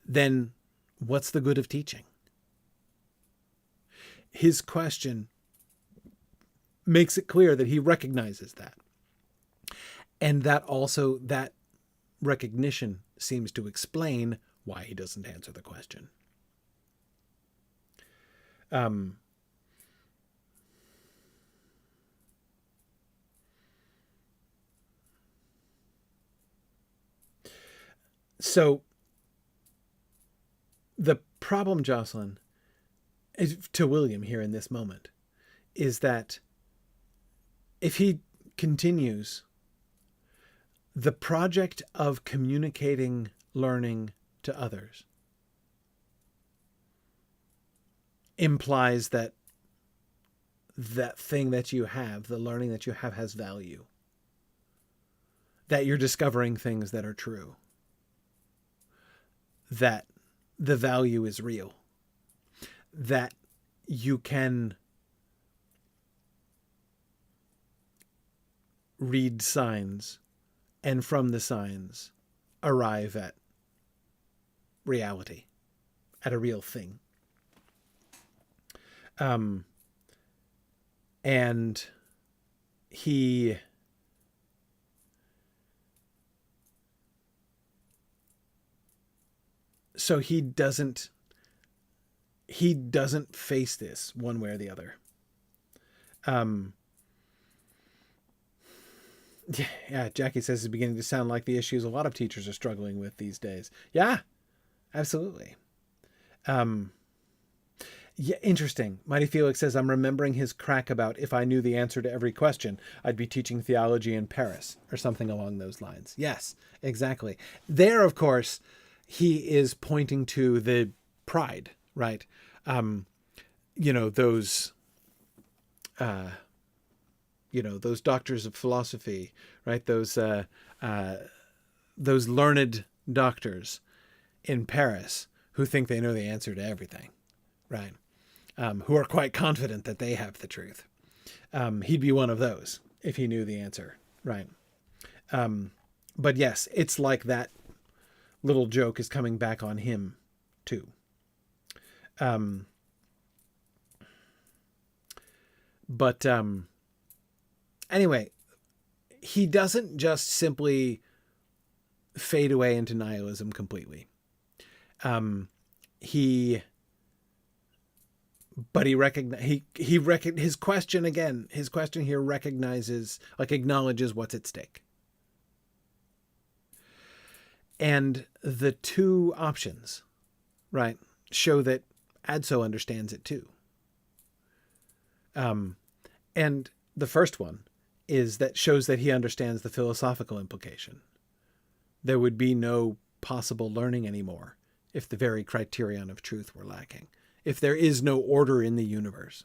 then what's the good of teaching? His question makes it clear that he recognizes that. And that recognition seems to explain why he doesn't answer the question. So the problem, Jocelyn, to William here in this moment, is that if he continues, the project of communicating learning to others implies that thing that you have, the learning that you have, has value. That you're discovering things that are true. That the value is real. That you can read signs and from the signs arrive at reality, at a real thing. And he doesn't face this one way or the other. Yeah, Jackie says it's beginning to sound like the issues a lot of teachers are struggling with these days. Yeah, absolutely. Yeah, interesting. Mighty Felix says, I'm remembering his crack about if I knew the answer to every question, I'd be teaching theology in Paris or something along those lines. Yes, exactly. There, of course, he is pointing to the pride, right? Those doctors of philosophy, right? Those learned doctors in Paris who think they know the answer to everything, right? Who are quite confident that they have the truth. He'd be one of those if he knew the answer, right? But yes, it's like that little joke is coming back on him too. But anyway, he doesn't just simply fade away into nihilism completely. His question here acknowledges what's at stake. And the two options, right, show that Adso understands it too. And the first one shows that he understands the philosophical implication. There would be no possible learning anymore if the very criterion of truth were lacking, if there is no order in the universe.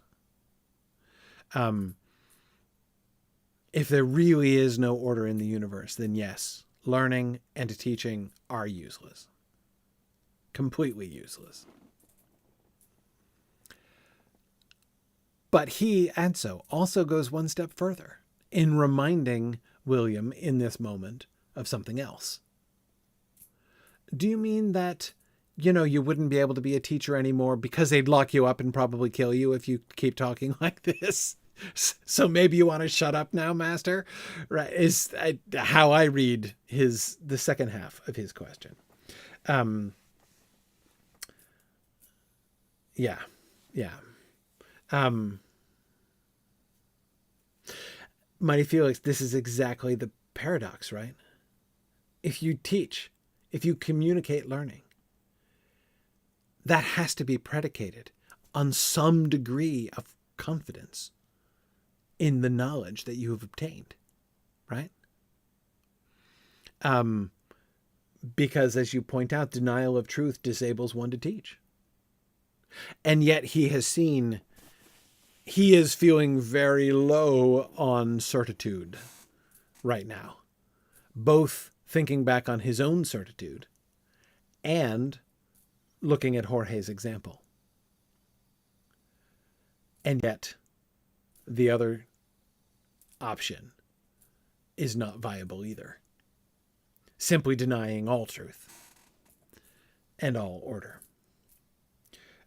If there really is no order in the universe, then yes, learning and teaching are useless. Completely useless. But Adso, also goes one step further in reminding William in this moment of something else. Do you mean that, you wouldn't be able to be a teacher anymore because they'd lock you up and probably kill you if you keep talking like this? So maybe you want to shut up now, Master? Right? Is how I read the second half of his question. Yeah. Mighty Felix, this is exactly the paradox, right? If you teach, if you communicate learning, that has to be predicated on some degree of confidence in the knowledge that you have obtained, right? Because as you point out, denial of truth disables one to teach. And yet he is feeling very low on certitude right now, both thinking back on his own certitude and looking at Jorge's example. And yet the other option is not viable either. Simply denying all truth and all order.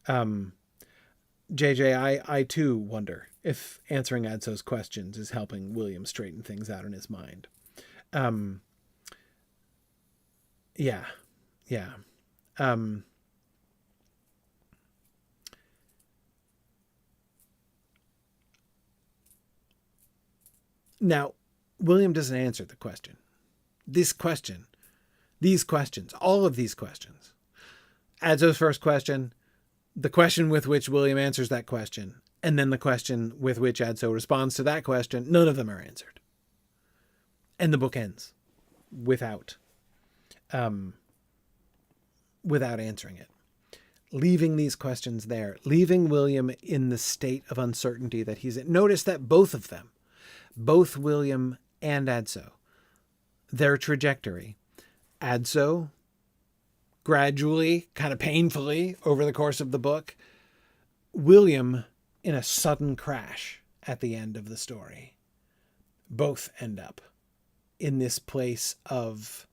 JJ, I too wonder if answering Adso's questions is helping William straighten things out in his mind. Yeah. Now, William doesn't answer the question. These questions, all of these questions. Adso's first question, the question with which William answers that question, and then the question with which Adso responds to that question, none of them are answered. And the book ends without answering it. Leaving these questions there, leaving William in the state of uncertainty that he's in. Notice that both of them, both William and Adso, their trajectory, Adso gradually, kind of painfully over the course of the book, William in a sudden crash at the end of the story. Both end up in this place of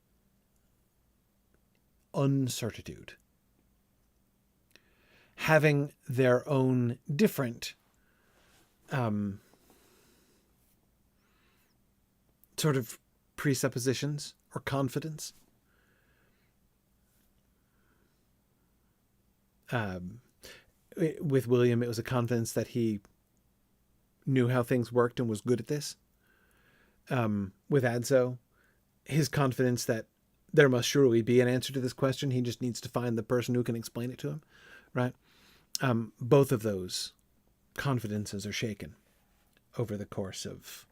uncertitude, having their own different sort of presuppositions or confidence. With William, it was a confidence that he knew how things worked and was good at this. With Adso, his confidence that there must surely be an answer to this question. He just needs to find the person who can explain it to him, right? Both of those confidences are shaken over the course of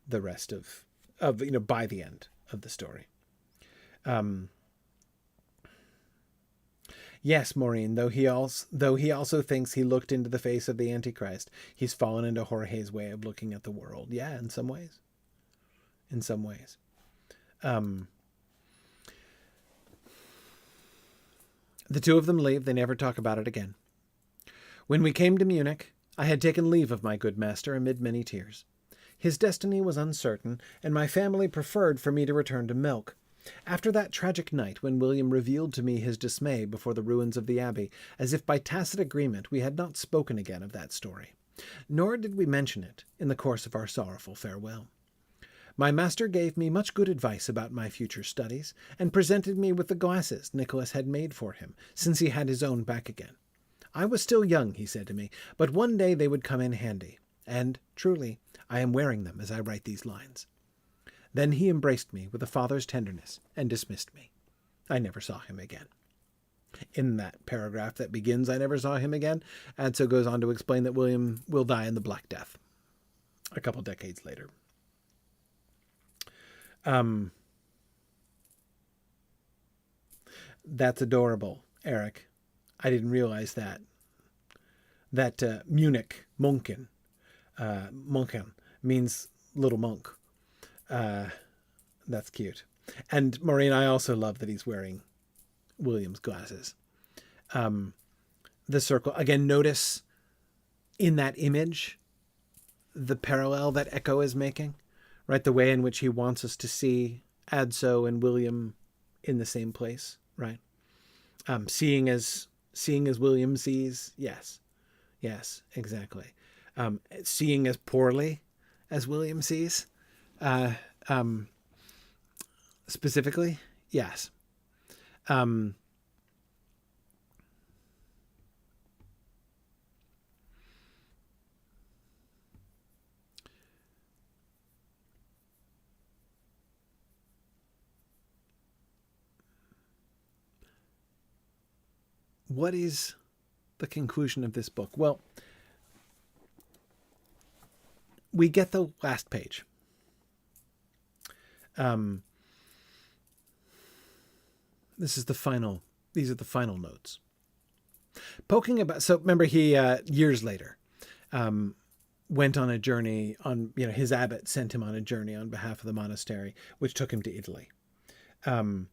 the rest of by the end of the story. Yes, Maureen, though he also thinks he looked into the face of the Antichrist, he's fallen into Jorge's way of looking at the world. Yeah, in some ways. The two of them leave. They never talk about it again. When we came to Munich, I had taken leave of my good master amid many tears. His destiny was uncertain, and my family preferred for me to return to Milk. After that tragic night when William revealed to me his dismay before the ruins of the abbey, as if by tacit agreement we had not spoken again of that story. Nor did we mention it in the course of our sorrowful farewell. My master gave me much good advice about my future studies, and presented me with the glasses Nicholas had made for him, since he had his own back again. I was still young, he said to me, but one day they would come in handy, and, truly, I am wearing them as I write these lines. Then he embraced me with a father's tenderness, and dismissed me. I never saw him again. In that paragraph that begins, I never saw him again, Adso goes on to explain that William will die in the Black Death a couple decades later. That's adorable, Eric. I didn't realize that. That Munich, Munken, means little monk. That's cute. And Maureen, I also love that he's wearing William's glasses. The circle, again, notice in that image the parallel that Echo is making, right? The way in which he wants us to see Adso and William in the same place, right? Seeing as William sees, yes, exactly. Seeing as poorly as William sees, specifically, yes. What is the conclusion of this book? Well, we get the last page. These are the final notes. Poking about, so remember he, years later, went on a journey his abbot sent him on a journey on behalf of the monastery, which took him to Italy. And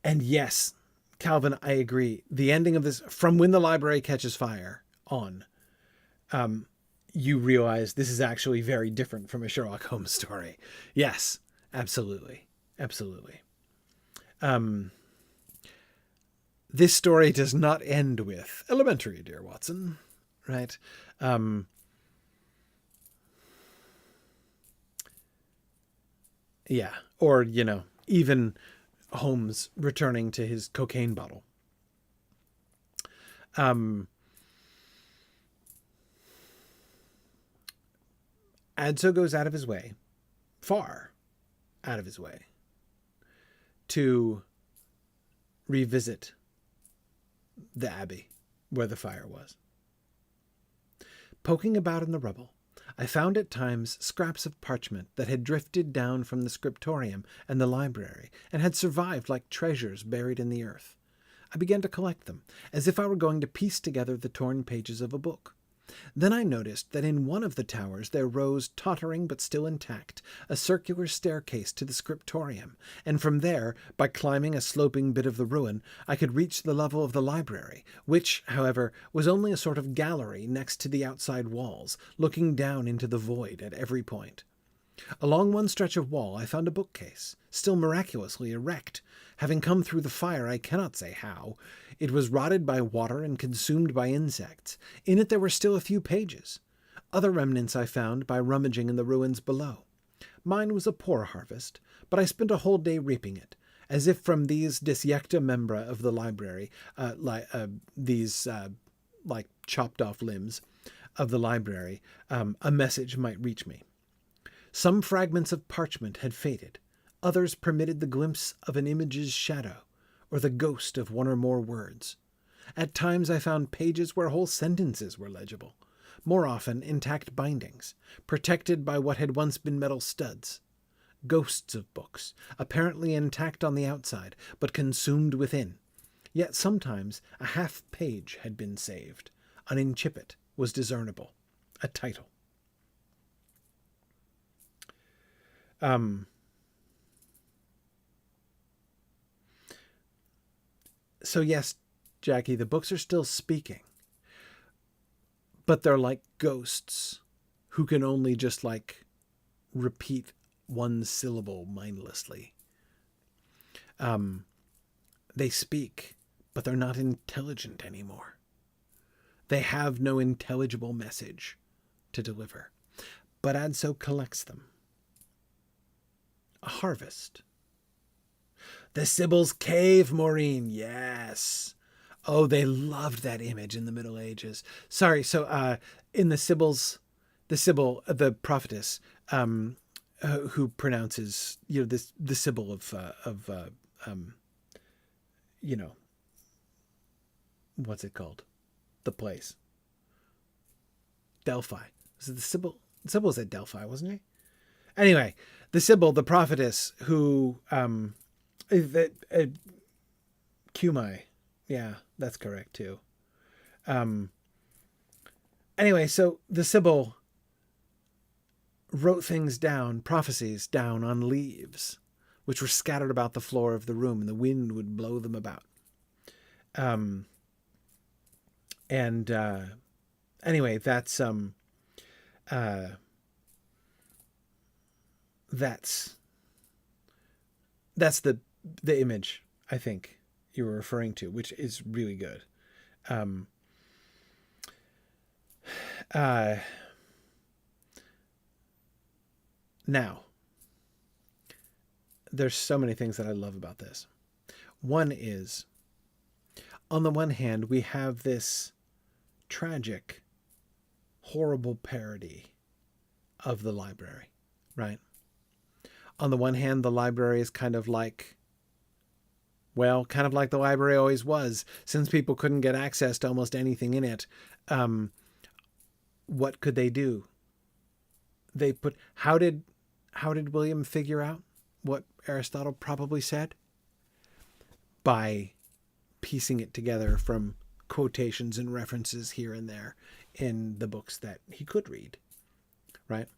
yes, Calvin, I agree. The ending of this, from when the library catches fire on, you realize this is actually very different from a Sherlock Holmes story. Yes, absolutely. This story does not end with elementary, dear Watson, right? Yeah. Or, even Holmes returning to his cocaine bottle. Adso goes out of his way, far out of his way, to revisit the abbey where the fire was. Poking about in the rubble, I found at times scraps of parchment that had drifted down from the scriptorium and the library and had survived like treasures buried in the earth. I began to collect them, as if I were going to piece together the torn pages of a book. Then I noticed that in one of the towers there rose, tottering but still intact, a circular staircase to the scriptorium, and from there, by climbing a sloping bit of the ruin, I could reach the level of the library, which, however, was only a sort of gallery next to the outside walls, looking down into the void at every point. Along one stretch of wall I found a bookcase, still miraculously erect. Having come through the fire, I cannot say how. It was rotted by water and consumed by insects. In it there were still a few pages. Other remnants I found by rummaging in the ruins below. Mine was a poor harvest, but I spent a whole day reaping it, as if from these dissecta membra of the library, these chopped-off limbs of the library, a message might reach me. Some fragments of parchment had faded. Others permitted the glimpse of an image's shadow, or the ghost of one or more words. At times I found pages where whole sentences were legible, more often intact bindings, protected by what had once been metal studs. Ghosts of books, apparently intact on the outside, but consumed within. Yet sometimes a half page had been saved. An incipit was discernible, a title. So yes, Jackie, the books are still speaking, but they're like ghosts who can only just repeat one syllable mindlessly. They speak, but they're not intelligent anymore. They have no intelligible message to deliver. But Adso collects them. A harvest. The Sibyl's Cave, Maureen. Yes. Oh, they loved that image in the Middle Ages. Sorry. So in the Sibyl, the prophetess, who pronounces, the Sibyl of what's it called? The place. Delphi. Was it the Sibyl? The Sibyl was at Delphi, wasn't he? Anyway, the Sibyl, the prophetess, who Cumai. Yeah, that's correct too. Anyway, so the Sibyl wrote things down, prophecies down on leaves, which were scattered about the floor of the room, and the wind would blow them about. Anyway, that's the image I think you were referring to, which is really good. Now, there's so many things that I love about this. One is, on the one hand, we have this tragic, horrible parody of the library, right? On the one hand, the library is kind of like the library always was. Since people couldn't get access to almost anything in it, what could they do? How did William figure out what Aristotle probably said? By piecing it together from quotations and references here and there in the books that he could read, right?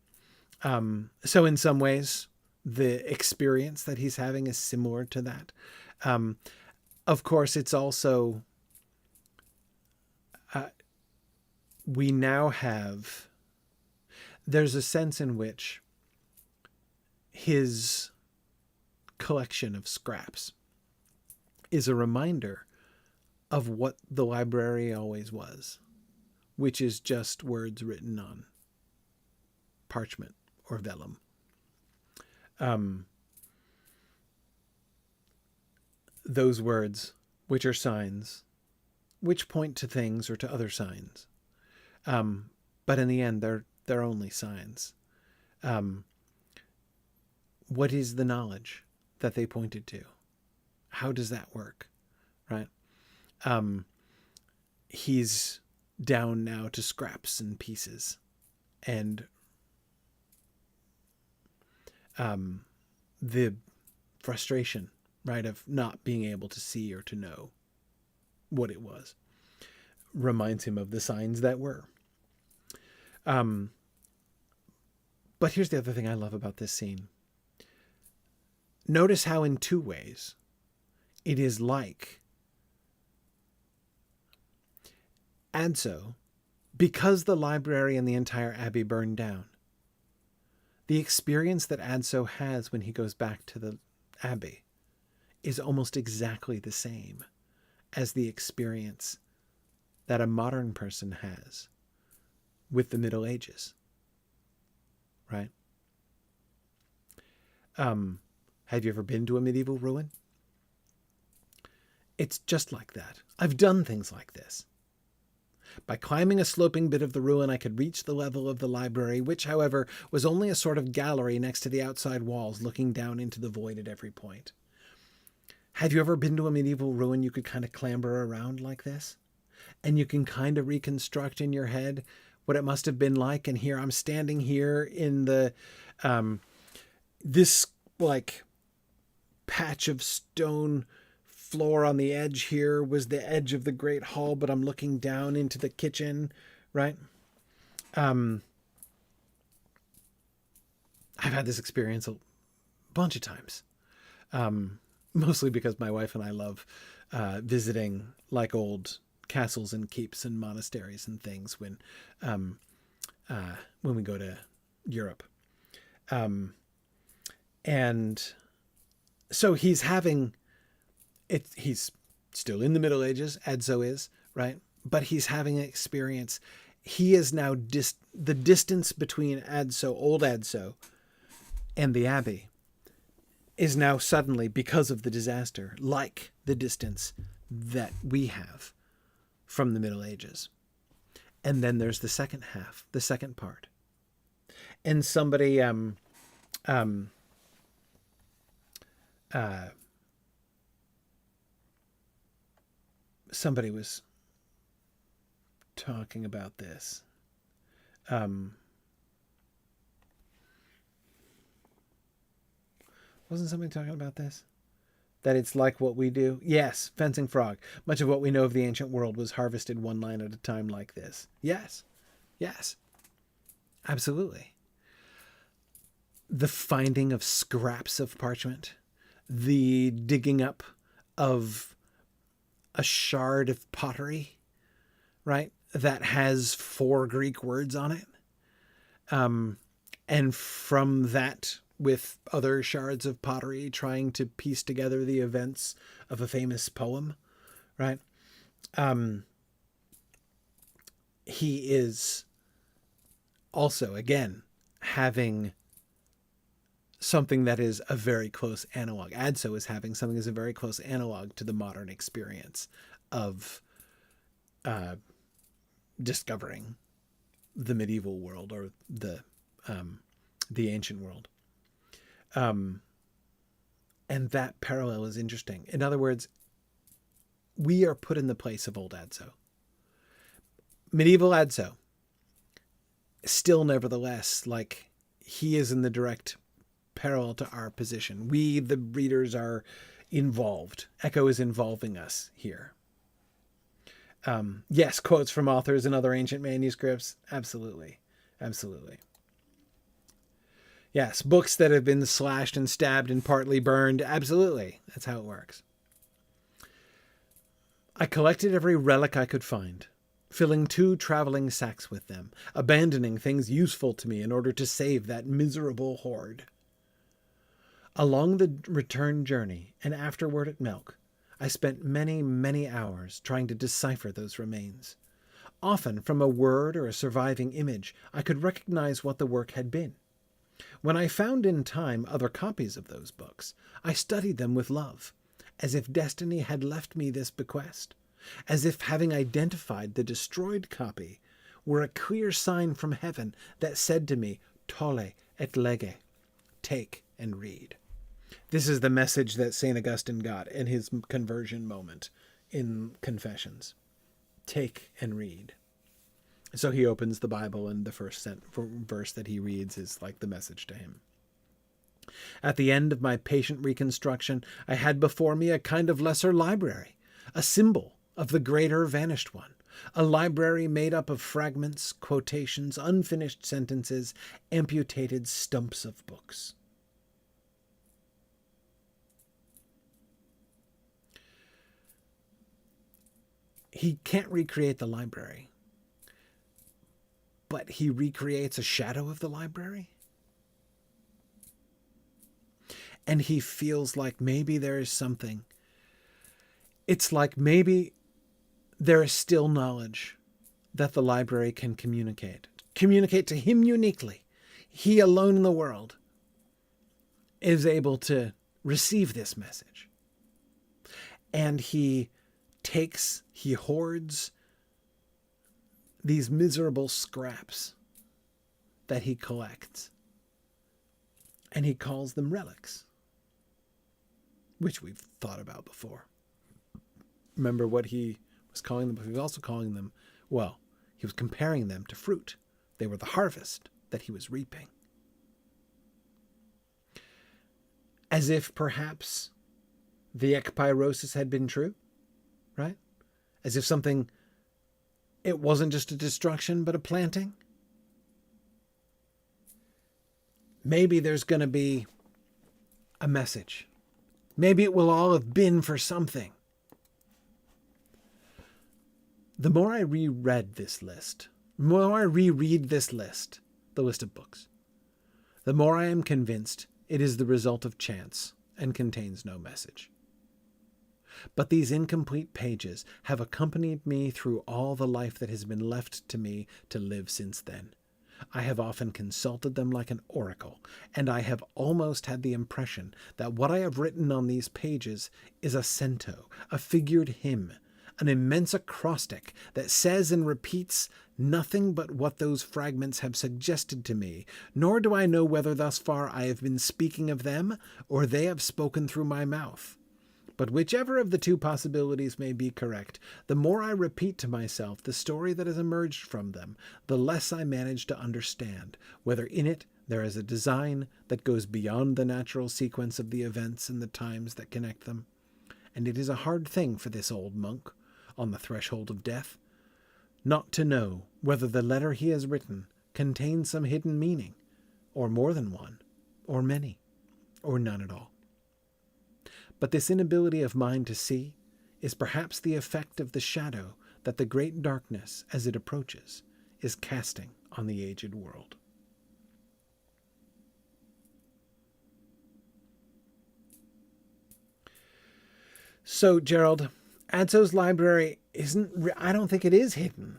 So in some ways, the experience that he's having is similar to that. Of course, it's also, we now have, there's a sense in which his collection of scraps is a reminder of what the library always was, which is just words written on parchment or vellum. Those words, which are signs, which point to things or to other signs. But in the end, they're only signs. What is the knowledge that they pointed to? How does that work? Right? He's down now to scraps and pieces, and the frustration, right, of not being able to see or to know what it was reminds him of the signs that were. But here's the other thing I love about this scene. Notice how in two ways it is like Adso, because the library and the entire abbey burned down, the experience that Adso has when he goes back to the abbey is almost exactly the same as the experience that a modern person has with the Middle Ages, right? Have you ever been to a medieval ruin? It's just like that. I've done things like this. By climbing a sloping bit of the ruin, I could reach the level of the library, which, however, was only a sort of gallery next to the outside walls, looking down into the void at every point. Have you ever been to a medieval ruin you could kind of clamber around like this? And you can kind of reconstruct in your head what it must have been like. And here I'm standing here in the this like patch of stone floor on the edge here was the edge of the great hall, but I'm looking down into the kitchen, right? I've had this experience a bunch of times, mostly because my wife and I love visiting like old castles and keeps and monasteries and things when we go to Europe. And so he's having he's still in the Middle Ages, Adso is, right? But he's having an experience. he is now the distance between Adso, old Adso, and the Abbey is now suddenly, because of the disaster, like the distance that we have from the Middle Ages. And then there's the second half, the second part. And somebody somebody was talking about this. Wasn't somebody talking about this? That it's like what we do? Yes, Fencing Frog. Much of what we know of the ancient world was harvested one line at a time like this. Yes. Yes. Absolutely. The finding of scraps of parchment. The digging up of a shard of pottery, right? That has 4 Greek words on it. And from that, with other shards of pottery, trying to piece together the events of a famous poem, right? He is also, again, having something that is a very close analog. Adso is having something that's a very close analog to the modern experience of discovering the medieval world or the ancient world. And that parallel is interesting. In other words, we are put in the place of old Adso. Medieval Adso, still nevertheless, like, he is in the direct parallel to our position. We, the readers, are involved. Echo is involving us here. Yes, quotes from authors and other ancient manuscripts. Absolutely. Absolutely. Yes, books that have been slashed and stabbed and partly burned. Absolutely. That's how it works. I collected every relic I could find, filling 2 traveling sacks with them, abandoning things useful to me in order to save that miserable hoard. Along the return journey and afterward at Melk, I spent many, many hours trying to decipher those remains. Often, from a word or a surviving image, I could recognize what the work had been. When I found in time other copies of those books, I studied them with love, as if destiny had left me this bequest, as if having identified the destroyed copy were a clear sign from heaven that said to me, Tolle et lege, take and read. This is the message that St. Augustine got in his conversion moment in Confessions. Take and read. So he opens the Bible, and the first verse that he reads is like the message to him. At the end of my patient reconstruction, I had before me a kind of lesser library, a symbol of the greater vanished one, a library made up of fragments, quotations, unfinished sentences, amputated stumps of books. He can't recreate the library, but he recreates a shadow of the library. And he feels like maybe there is something. It's like maybe there is still knowledge that the library can communicate to him uniquely. He alone in the world is able to receive this message. And he hoards these miserable scraps that he collects, and he calls them relics, which we've thought about before. Remember what he was calling them, but he was also calling them, well, he was comparing them to fruit. They were the harvest that he was reaping. As if perhaps the ekpyrosis had been true, right? As if it wasn't just a destruction, but a planting. Maybe there's going to be a message. Maybe it will all have been for something. The more I reread this list, the more I reread this list, the list of books, the more I am convinced it is the result of chance and contains no message. But these incomplete pages have accompanied me through all the life that has been left to me to live since then. I have often consulted them like an oracle, and I have almost had the impression that what I have written on these pages is a cento, a figured hymn, an immense acrostic that says and repeats nothing but what those fragments have suggested to me, nor do I know whether thus far I have been speaking of them, or they have spoken through my mouth. But whichever of the two possibilities may be correct, the more I repeat to myself the story that has emerged from them, the less I manage to understand whether in it there is a design that goes beyond the natural sequence of the events and the times that connect them. And it is a hard thing for this old monk, on the threshold of death, not to know whether the letter he has written contains some hidden meaning, or more than one, or many, or none at all. But this inability of mine to see is perhaps the effect of the shadow that the great darkness, as it approaches, is casting on the aged world. So, Gerald, Adso's library I don't think it is hidden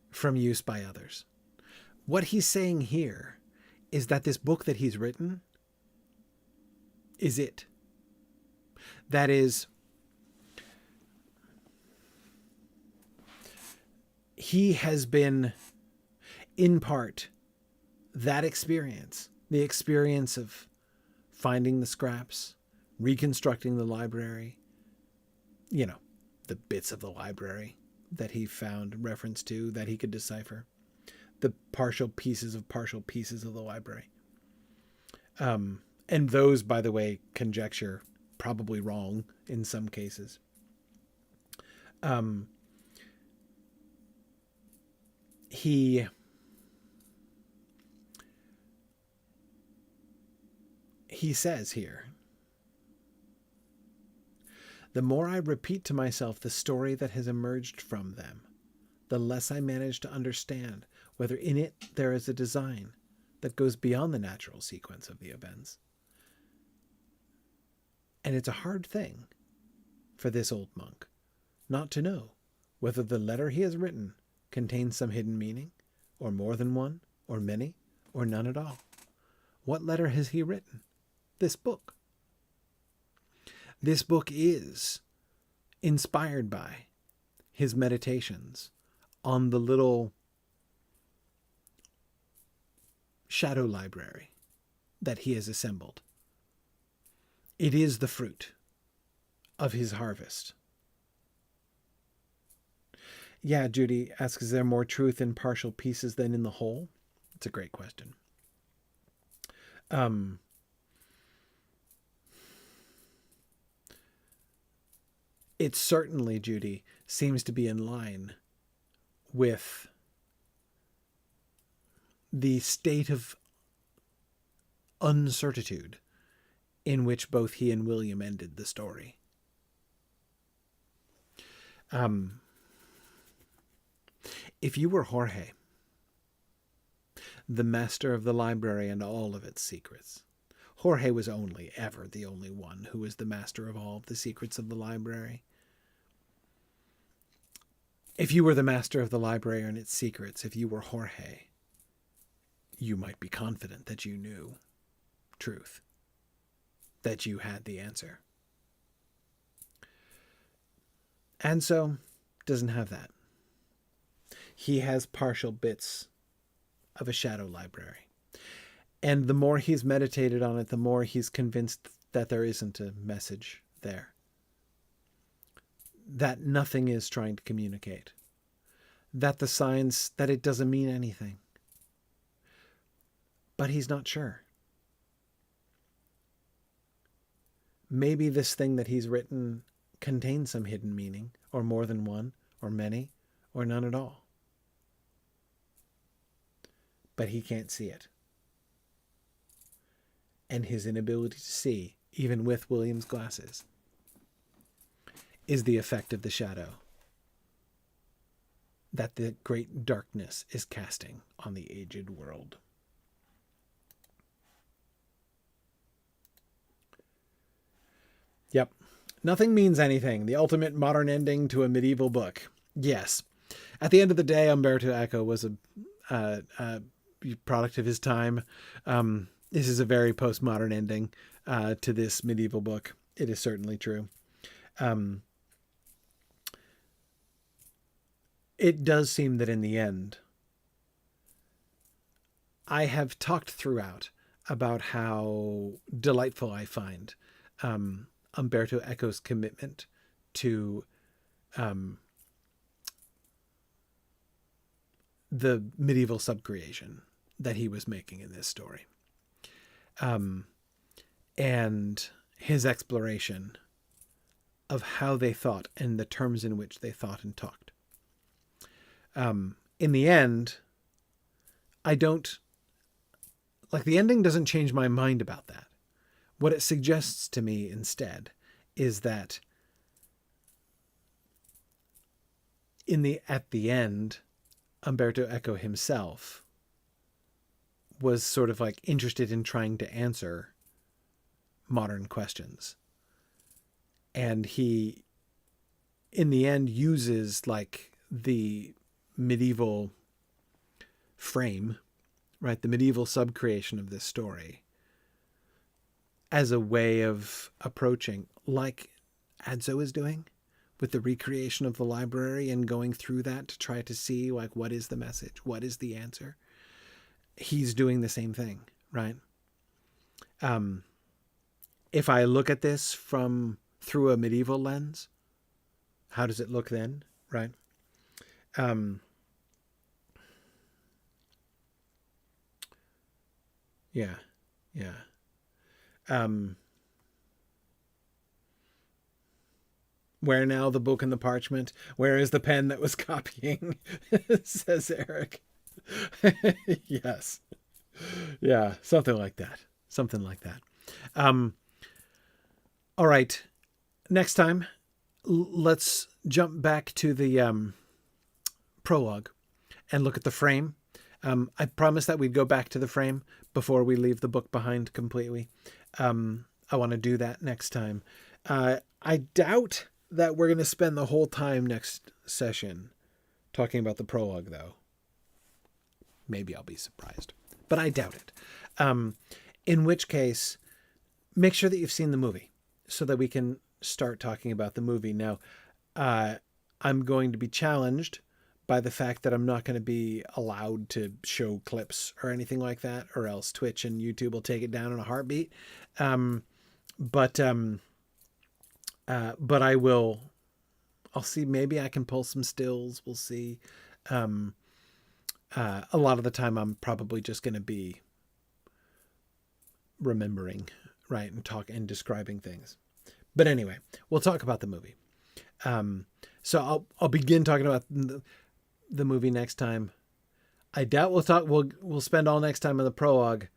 from use by others. What he's saying here is that this book that he's written is it. That is, he has been, in part, that experience, the experience of finding the scraps, reconstructing the library, the bits of the library that he found reference to that he could decipher, the partial pieces of the library. And those, by the way, conjecture, probably wrong in some cases. He says here, the more I repeat to myself the story that has emerged from them, the less I manage to understand whether in it there is a design that goes beyond the natural sequence of the events. And it's a hard thing for this old monk not to know whether the letter he has written contains some hidden meaning, or more than one, or many, or none at all. What letter has he written? This book. This book is inspired by his meditations on the little shadow library that he has assembled. It is the fruit of his harvest. Yeah, Judy asks, is there more truth in partial pieces than in the whole? It's a great question. It certainly, Judy, seems to be in line with the state of uncertitude in which both he and William ended the story. If you were Jorge, the master of the library and all of its secrets, Jorge was ever the only one who was the master of all of the secrets of the library. If you were the master of the library and its secrets, if you were Jorge, you might be confident that you knew truth, that you had the answer. Adso doesn't have that. He has partial bits of a shadow library. And the more he's meditated on it, the more he's convinced that there isn't a message there. That nothing is trying to communicate. That the signs, that it doesn't mean anything. But he's not sure. Maybe this thing that he's written contains some hidden meaning, or more than one, or many, or none at all. But he can't see it. And his inability to see, even with William's glasses, is the effect of the shadow that the great darkness is casting on the aged world. Yep. Nothing means anything. The ultimate modern ending to a medieval book. Yes. At the end of the day, Umberto Eco was a product of his time. This is a very postmodern ending to this medieval book. It is certainly true. It does seem that in the end, I have talked throughout about how delightful I find Umberto Eco's commitment to the medieval subcreation that he was making in this story. And his exploration of how they thought and the terms in which they thought and talked. In the end, I don't, like, the ending doesn't change my mind about that. What it suggests to me instead is that at the end, Umberto Eco himself was sort of like interested in trying to answer modern questions. And he, in the end, uses like the medieval frame, right? The medieval subcreation of this story as a way of approaching, like Adso is doing with the recreation of the library and going through that to try to see, like, what is the message? What is the answer? He's doing the same thing, right? If I look at this through a medieval lens, how does it look then, right? Yeah. Where now the book and the parchment? Where is the pen that was copying? Says Eric. Yes. Yeah, something like that. All right. Next time, let's jump back to the prologue and look at the frame. I promised that we'd go back to the frame before we leave the book behind completely. I want to do that next time. I doubt that we're going to spend the whole time next session talking about the prologue, though. Maybe I'll be surprised, but I doubt it. In which case, make sure that you've seen the movie so that we can start talking about the movie. Now, I'm going to be challenged by the fact that I'm not going to be allowed to show clips or anything like that, or else Twitch and YouTube will take it down in a heartbeat. But I'll see, maybe I can pull some stills. We'll see. A lot of the time I'm probably just going to be remembering, right, and describing things. But anyway, we'll talk about the movie. So I'll begin talking about the movie next time. I doubt we'll spend all next time on the prologue,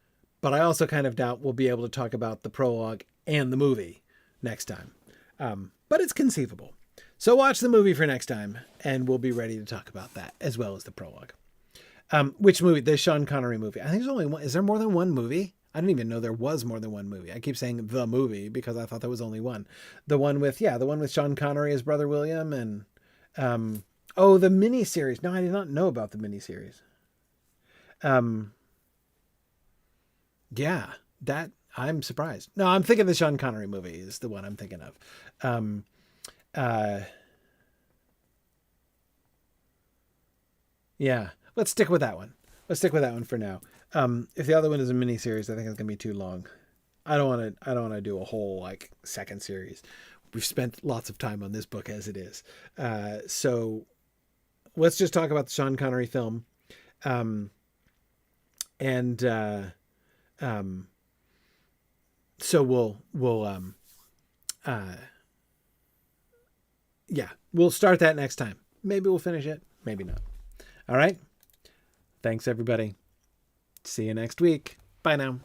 but I also kind of doubt we'll be able to talk about the prologue and the movie next time. But it's conceivable. So watch the movie for next time, and we'll be ready to talk about that as well as the prologue. Which movie? The Sean Connery movie. I think there's only one. Is there more than one movie? I didn't even know there was more than one movie. I keep saying the movie because I thought there was only one. The one with Sean Connery as Brother William, and the miniseries. No, I did not know about the miniseries. Yeah, that I'm surprised. No, I'm thinking the Sean Connery movie is the one I'm thinking of. Yeah, let's stick with that one. Let's stick with that one for now. If the other one is a mini series, I think it's gonna be too long. I don't want to do a whole like second series. We've spent lots of time on this book as it is. So let's just talk about the Sean Connery film. So we'll start that next time. Maybe we'll finish it. Maybe not. All right. Thanks, everybody. See you next week. Bye now.